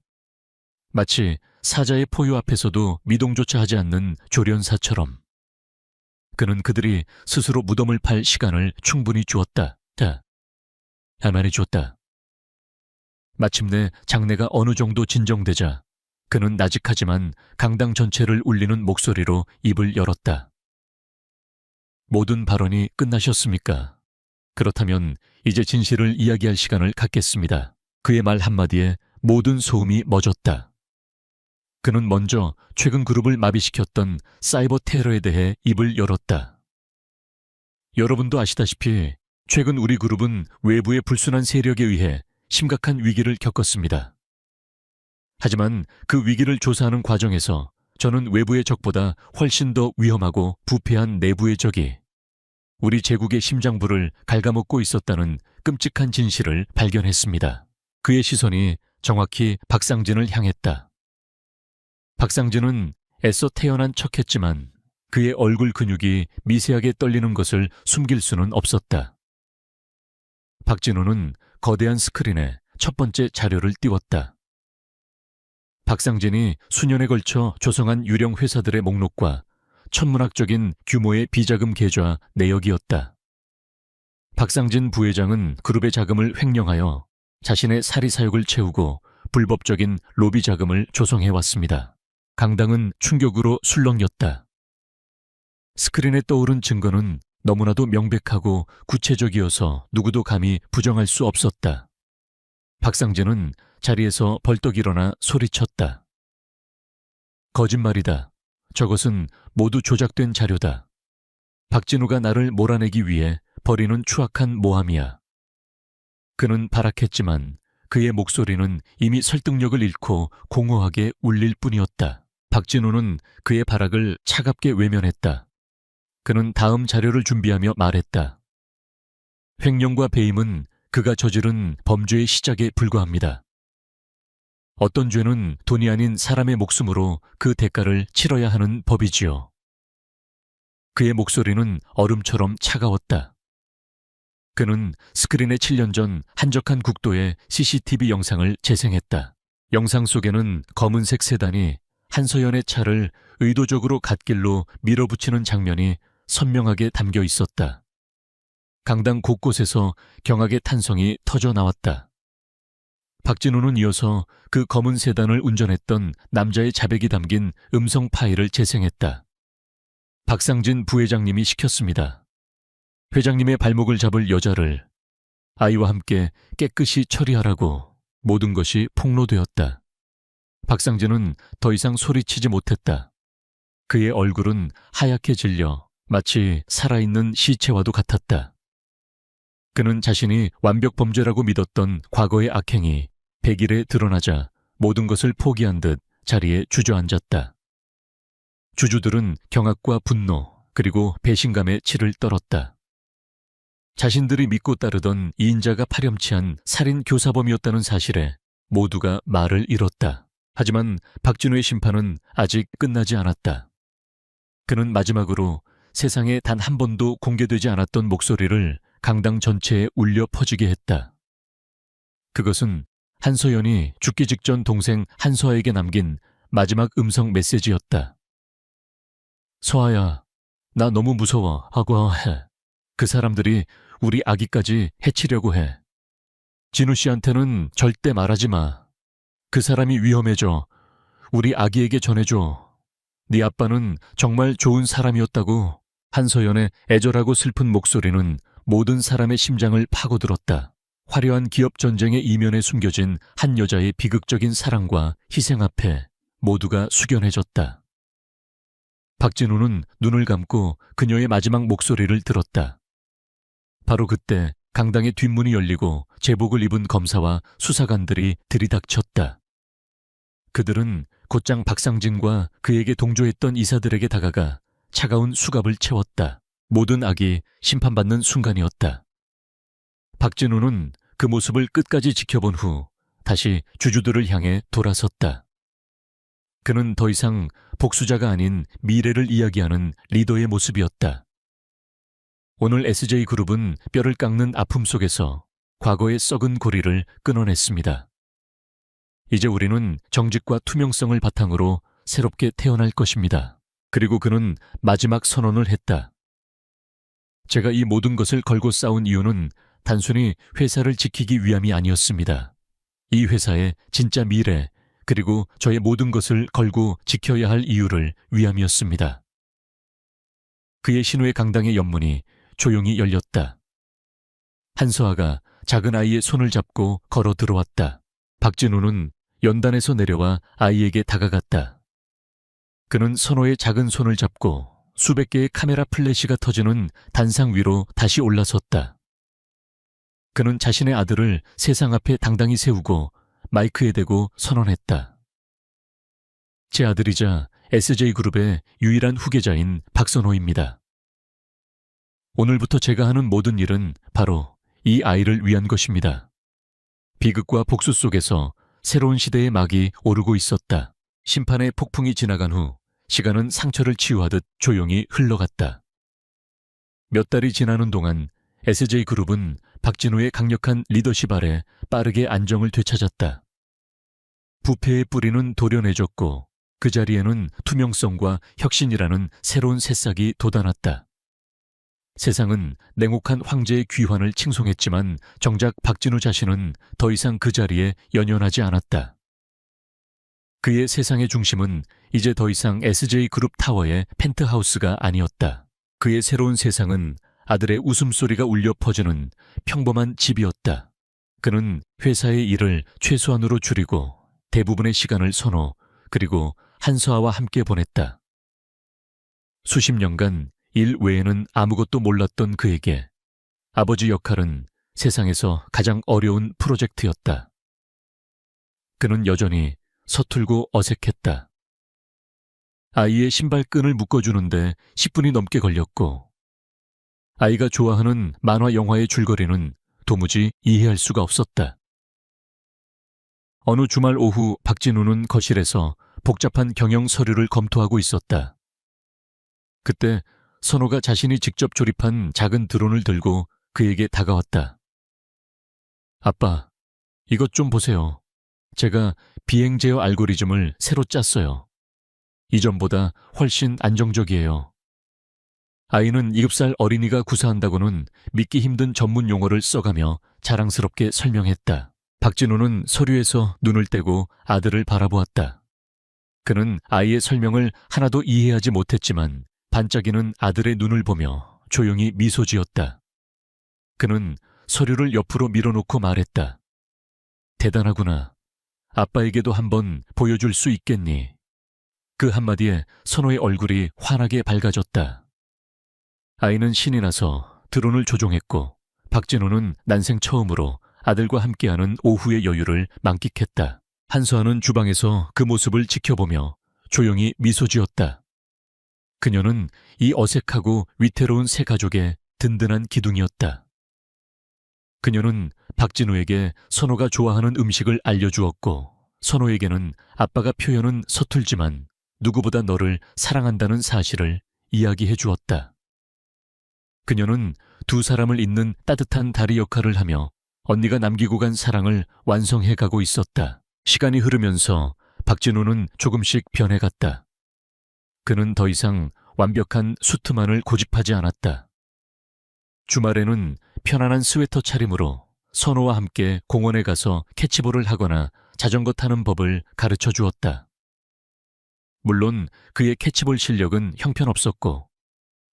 마치 사자의 포효 앞에서도 미동조차 하지 않는 조련사처럼. 그는 그들이 스스로 무덤을 팔 시간을 충분히 주었다. 할만히 주었다. 마침내 장내가 어느 정도 진정되자 그는 나직하지만 강당 전체를 울리는 목소리로 입을 열었다. 모든 발언이 끝나셨습니까? 그렇다면 이제 진실을 이야기할 시간을 갖겠습니다. 그의 말 한마디에 모든 소음이 멎었다. 그는 먼저 최근 그룹을 마비시켰던 사이버 테러에 대해 입을 열었다. 여러분도 아시다시피 최근 우리 그룹은 외부의 불순한 세력에 의해 심각한 위기를 겪었습니다. 하지만 그 위기를 조사하는 과정에서 저는 외부의 적보다 훨씬 더 위험하고 부패한 내부의 적이 우리 제국의 심장부를 갉아먹고 있었다는 끔찍한 진실을 발견했습니다. 그의 시선이 정확히 박상진을 향했다. 박상진은 애써 태어난 척했지만 그의 얼굴 근육이 미세하게 떨리는 것을 숨길 수는 없었다. 박진우는 거대한 스크린에 첫 번째 자료를 띄웠다. 박상진이 수년에 걸쳐 조성한 유령 회사들의 목록과 천문학적인 규모의 비자금 계좌 내역이었다. 박상진 부회장은 그룹의 자금을 횡령하여 자신의 사리 사욕을 채우고 불법적인 로비 자금을 조성해왔습니다. 강당은 충격으로 술렁였다. 스크린에 떠오른 증거는 너무나도 명백하고 구체적이어서 누구도 감히 부정할 수 없었다. 박상진은 자리에서 벌떡 일어나 소리쳤다. 거짓말이다. 저것은 모두 조작된 자료다. 박진우가 나를 몰아내기 위해 벌이는 추악한 모함이야. 그는 발악했지만 그의 목소리는 이미 설득력을 잃고 공허하게 울릴 뿐이었다. 박진우는 그의 발악을 차갑게 외면했다. 그는 다음 자료를 준비하며 말했다. 횡령과 배임은 그가 저지른 범죄의 시작에 불과합니다. 어떤 죄는 돈이 아닌 사람의 목숨으로 그 대가를 치러야 하는 법이지요. 그의 목소리는 얼음처럼 차가웠다. 그는 스크린에 7년 전 한적한 국도의 CCTV 영상을 재생했다. 영상 속에는 검은색 세단이 한서연의 차를 의도적으로 갓길로 밀어붙이는 장면이 선명하게 담겨 있었다. 강당 곳곳에서 경악의 탄성이 터져 나왔다. 박진우는 이어서 그 검은 세단을 운전했던 남자의 자백이 담긴 음성 파일을 재생했다. 박상진 부회장님이 시켰습니다. 회장님의 발목을 잡을 여자를 아이와 함께 깨끗이 처리하라고. 모든 것이 폭로되었다. 박상진은 더 이상 소리치지 못했다. 그의 얼굴은 하얗게 질려 마치 살아있는 시체와도 같았다. 그는 자신이 완벽 범죄라고 믿었던 과거의 악행이 백일에 드러나자 모든 것을 포기한 듯 자리에 주저앉았다. 주주들은 경악과 분노 그리고 배신감에 치를 떨었다. 자신들이 믿고 따르던 이인자가 파렴치한 살인 교사범이었다는 사실에 모두가 말을 잃었다. 하지만 박진우의 심판은 아직 끝나지 않았다. 그는 마지막으로 세상에 단 한 번도 공개되지 않았던 목소리를 강당 전체에 울려 퍼지게 했다. 그것은 한서연이 죽기 직전 동생 한서아에게 남긴 마지막 음성 메시지였다. 서아야, 나 너무 무서워 하고 해. 그 사람들이 우리 아기까지 해치려고 해. 진우 씨한테는 절대 말하지 마. 그 사람이 위험해져. 우리 아기에게 전해줘. 네 아빠는 정말 좋은 사람이었다고. 한서연의 애절하고 슬픈 목소리는 모든 사람의 심장을 파고들었다. 화려한 기업 전쟁의 이면에 숨겨진 한 여자의 비극적인 사랑과 희생 앞에 모두가 숙연해졌다. 박진우는 눈을 감고 그녀의 마지막 목소리를 들었다. 바로 그때 강당의 뒷문이 열리고 제복을 입은 검사와 수사관들이 들이닥쳤다. 그들은 곧장 박상진과 그에게 동조했던 이사들에게 다가가 차가운 수갑을 채웠다. 모든 악이 심판받는 순간이었다. 박진우는 그 모습을 끝까지 지켜본 후 다시 주주들을 향해 돌아섰다. 그는 더 이상 복수자가 아닌 미래를 이야기하는 리더의 모습이었다. 오늘 SJ그룹은 뼈를 깎는 아픔 속에서 과거의 썩은 고리를 끊어냈습니다. 이제 우리는 정직과 투명성을 바탕으로 새롭게 태어날 것입니다. 그리고 그는 마지막 선언을 했다. 제가 이 모든 것을 걸고 싸운 이유는 단순히 회사를 지키기 위함이 아니었습니다. 이 회사의 진짜 미래, 그리고 저의 모든 것을 걸고 지켜야 할 이유를 위함이었습니다. 그의 신우의 강당의 연문이 조용히 열렸다. 한서아가 작은 아이의 손을 잡고 걸어 들어왔다. 박진우는 연단에서 내려와 아이에게 다가갔다. 그는 선호의 작은 손을 잡고 수백 개의 카메라 플래시가 터지는 단상 위로 다시 올라섰다. 그는 자신의 아들을 세상 앞에 당당히 세우고 마이크에 대고 선언했다. 제 아들이자 SJ그룹의 유일한 후계자인 박선호입니다. 오늘부터 제가 하는 모든 일은 바로 이 아이를 위한 것입니다. 비극과 복수 속에서 새로운 시대의 막이 오르고 있었다. 심판의 폭풍이 지나간 후 시간은 상처를 치유하듯 조용히 흘러갔다. 몇 달이 지나는 동안 SJ그룹은 박진우의 강력한 리더십 아래 빠르게 안정을 되찾았다. 부패의 뿌리는 도려내졌고 그 자리에는 투명성과 혁신이라는 새로운 새싹이 돋아났다. 세상은 냉혹한 황제의 귀환을 칭송했지만 정작 박진우 자신은 더 이상 그 자리에 연연하지 않았다. 그의 세상의 중심은 이제 더 이상 SJ그룹 타워의 펜트하우스가 아니었다. 그의 새로운 세상은 아들의 웃음소리가 울려 퍼지는 평범한 집이었다. 그는 회사의 일을 최소한으로 줄이고 대부분의 시간을 선호, 그리고 한서아와 함께 보냈다. 수십 년간 일 외에는 아무것도 몰랐던 그에게 아버지 역할은 세상에서 가장 어려운 프로젝트였다. 그는 여전히 서툴고 어색했다. 아이의 신발끈을 묶어주는데 10분이 넘게 걸렸고 아이가 좋아하는 만화 영화의 줄거리는 도무지 이해할 수가 없었다. 어느 주말 오후 박진우는 거실에서 복잡한 경영 서류를 검토하고 있었다. 그때 선호가 자신이 직접 조립한 작은 드론을 들고 그에게 다가왔다. 아빠, 이것 좀 보세요. 제가 비행 제어 알고리즘을 새로 짰어요. 이전보다 훨씬 안정적이에요. 아이는 7살 어린이가 구사한다고는 믿기 힘든 전문 용어를 써가며 자랑스럽게 설명했다. 박진우는 서류에서 눈을 떼고 아들을 바라보았다. 그는 아이의 설명을 하나도 이해하지 못했지만 반짝이는 아들의 눈을 보며 조용히 미소 지었다. 그는 서류를 옆으로 밀어놓고 말했다. 대단하구나. 아빠에게도 한번 보여줄 수 있겠니? 그 한마디에 선호의 얼굴이 환하게 밝아졌다. 아이는 신이 나서 드론을 조종했고 박진우는 난생 처음으로 아들과 함께하는 오후의 여유를 만끽했다. 한서아는 주방에서 그 모습을 지켜보며 조용히 미소 지었다. 그녀는 이 어색하고 위태로운 새 가족의 든든한 기둥이었다. 그녀는 박진우에게 선호가 좋아하는 음식을 알려주었고 선호에게는 아빠가 표현은 서툴지만 누구보다 너를 사랑한다는 사실을 이야기해 주었다. 그녀는 두 사람을 잇는 따뜻한 다리 역할을 하며 언니가 남기고 간 사랑을 완성해 가고 있었다. 시간이 흐르면서 박진우는 조금씩 변해갔다. 그는 더 이상 완벽한 수트만을 고집하지 않았다. 주말에는 편안한 스웨터 차림으로 선호와 함께 공원에 가서 캐치볼을 하거나 자전거 타는 법을 가르쳐 주었다. 물론 그의 캐치볼 실력은 형편없었고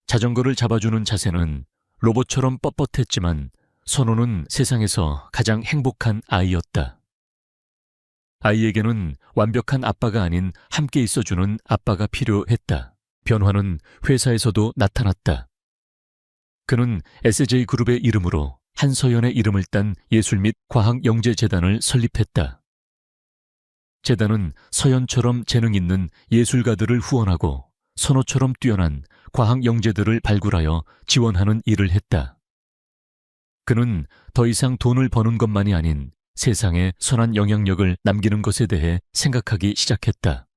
자전거를 잡아주는 자세는 로봇처럼 뻣뻣했지만 선호는 세상에서 가장 행복한 아이였다. 아이에게는 완벽한 아빠가 아닌 함께 있어주는 아빠가 필요했다. 변화는 회사에서도 나타났다. 그는 SJ그룹의 이름으로 한서연의 이름을 딴 예술 및 과학영재재단을 설립했다. 재단은 서연처럼 재능 있는 예술가들을 후원하고 선호처럼 뛰어난 과학영재들을 발굴하여 지원하는 일을 했다. 그는 더 이상 돈을 버는 것만이 아닌 세상에 선한 영향력을 남기는 것에 대해 생각하기 시작했다.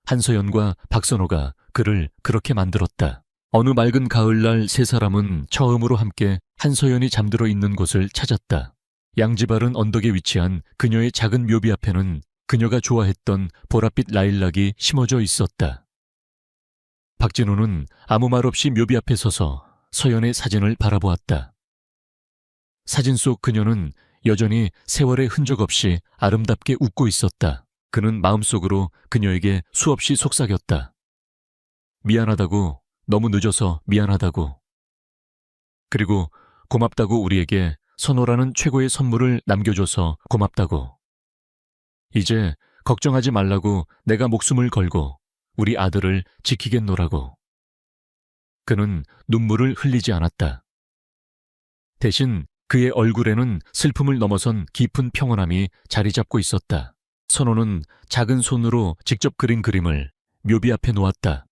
한서연과 박선호가 그를 그렇게 만들었다. 어느 맑은 가을날 세 사람은 처음으로 함께 한서연이 잠들어 있는 곳을 찾았다. 양지바른 언덕에 위치한 그녀의 작은 묘비 앞에는 그녀가 좋아했던 보랏빛 라일락이 심어져 있었다. 박진우는 아무 말 없이 묘비 앞에 서서 서연의 사진을 바라보았다. 사진 속 그녀는 여전히 세월의 흔적 없이 아름답게 웃고 있었다. 그는 마음속으로 그녀에게 수없이 속삭였다. 미안하다고, 너무 늦어서 미안하다고. 그리고 고맙다고 우리에게 선호라는 최고의 선물을 남겨줘서 고맙다고. 이제 걱정하지 말라고 내가 목숨을 걸고 우리 아들을 지키겠노라고. 그는 눈물을 흘리지 않았다. 대신 그의 얼굴에는 슬픔을 넘어선 깊은 평온함이 자리 잡고 있었다. 선호는 작은 손으로 직접 그린 그림을 묘비 앞에 놓았다.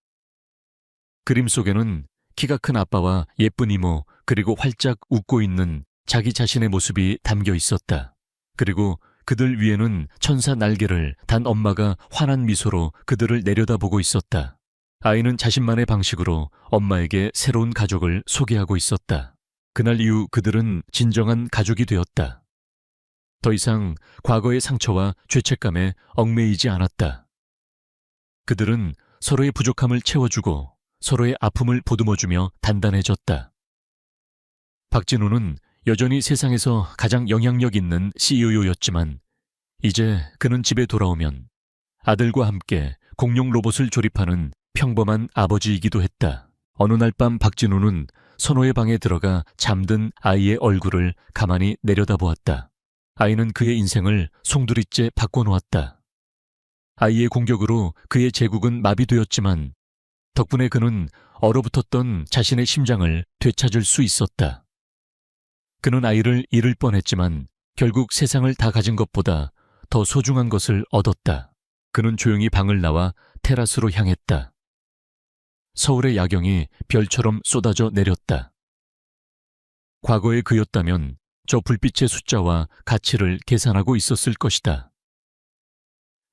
그림 속에는 키가 큰 아빠와 예쁜 이모, 그리고 활짝 웃고 있는 자기 자신의 모습이 담겨 있었다. 그리고 그들 위에는 천사 날개를 단 엄마가 환한 미소로 그들을 내려다보고 있었다. 아이는 자신만의 방식으로 엄마에게 새로운 가족을 소개하고 있었다. 그날 이후 그들은 진정한 가족이 되었다. 더 이상 과거의 상처와 죄책감에 얽매이지 않았다. 그들은 서로의 부족함을 채워주고 서로의 아픔을 보듬어주며 단단해졌다. 박진우는 여전히 세상에서 가장 영향력 있는 CEO였지만 이제 그는 집에 돌아오면 아들과 함께 공룡 로봇을 조립하는 평범한 아버지이기도 했다. 어느 날 밤 박진우는 선호의 방에 들어가 잠든 아이의 얼굴을 가만히 내려다보았다. 아이는 그의 인생을 송두리째 바꿔놓았다. 아이의 공격으로 그의 제국은 마비되었지만 덕분에 그는 얼어붙었던 자신의 심장을 되찾을 수 있었다. 그는 아이를 잃을 뻔했지만 결국 세상을 다 가진 것보다 더 소중한 것을 얻었다. 그는 조용히 방을 나와 테라스로 향했다. 서울의 야경이 별처럼 쏟아져 내렸다. 과거의 그였다면 저 불빛의 숫자와 가치를 계산하고 있었을 것이다.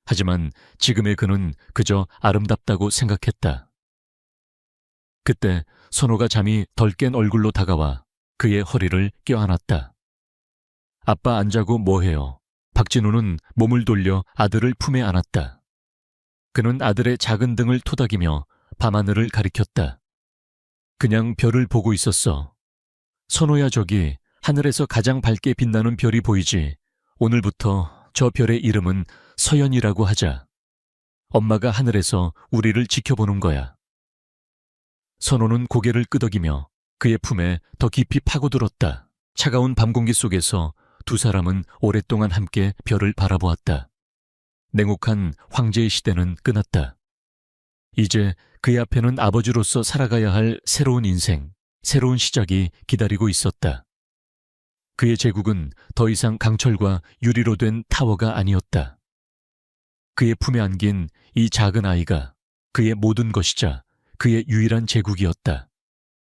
하지만 지금의 그는 그저 아름답다고 생각했다. 그때 선호가 잠이 덜 깬 얼굴로 다가와 그의 허리를 껴안았다. 아빠 안 자고 뭐해요? 박진우는 몸을 돌려 아들을 품에 안았다. 그는 아들의 작은 등을 토닥이며 밤하늘을 가리켰다. 그냥 별을 보고 있었어. 선호야, 저기 하늘에서 가장 밝게 빛나는 별이 보이지? 오늘부터 저 별의 이름은 서연이라고 하자. 엄마가 하늘에서 우리를 지켜보는 거야. 선호는 고개를 끄덕이며 그의 품에 더 깊이 파고들었다. 차가운 밤 공기 속에서 두 사람은 오랫동안 함께 별을 바라보았다. 냉혹한 황제의 시대는 끝났다. 이제 그의 앞에는 아버지로서 살아가야 할 새로운 인생, 새로운 시작이 기다리고 있었다. 그의 제국은 더 이상 강철과 유리로 된 타워가 아니었다. 그의 품에 안긴 이 작은 아이가 그의 모든 것이자 그의 유일한 제국이었다.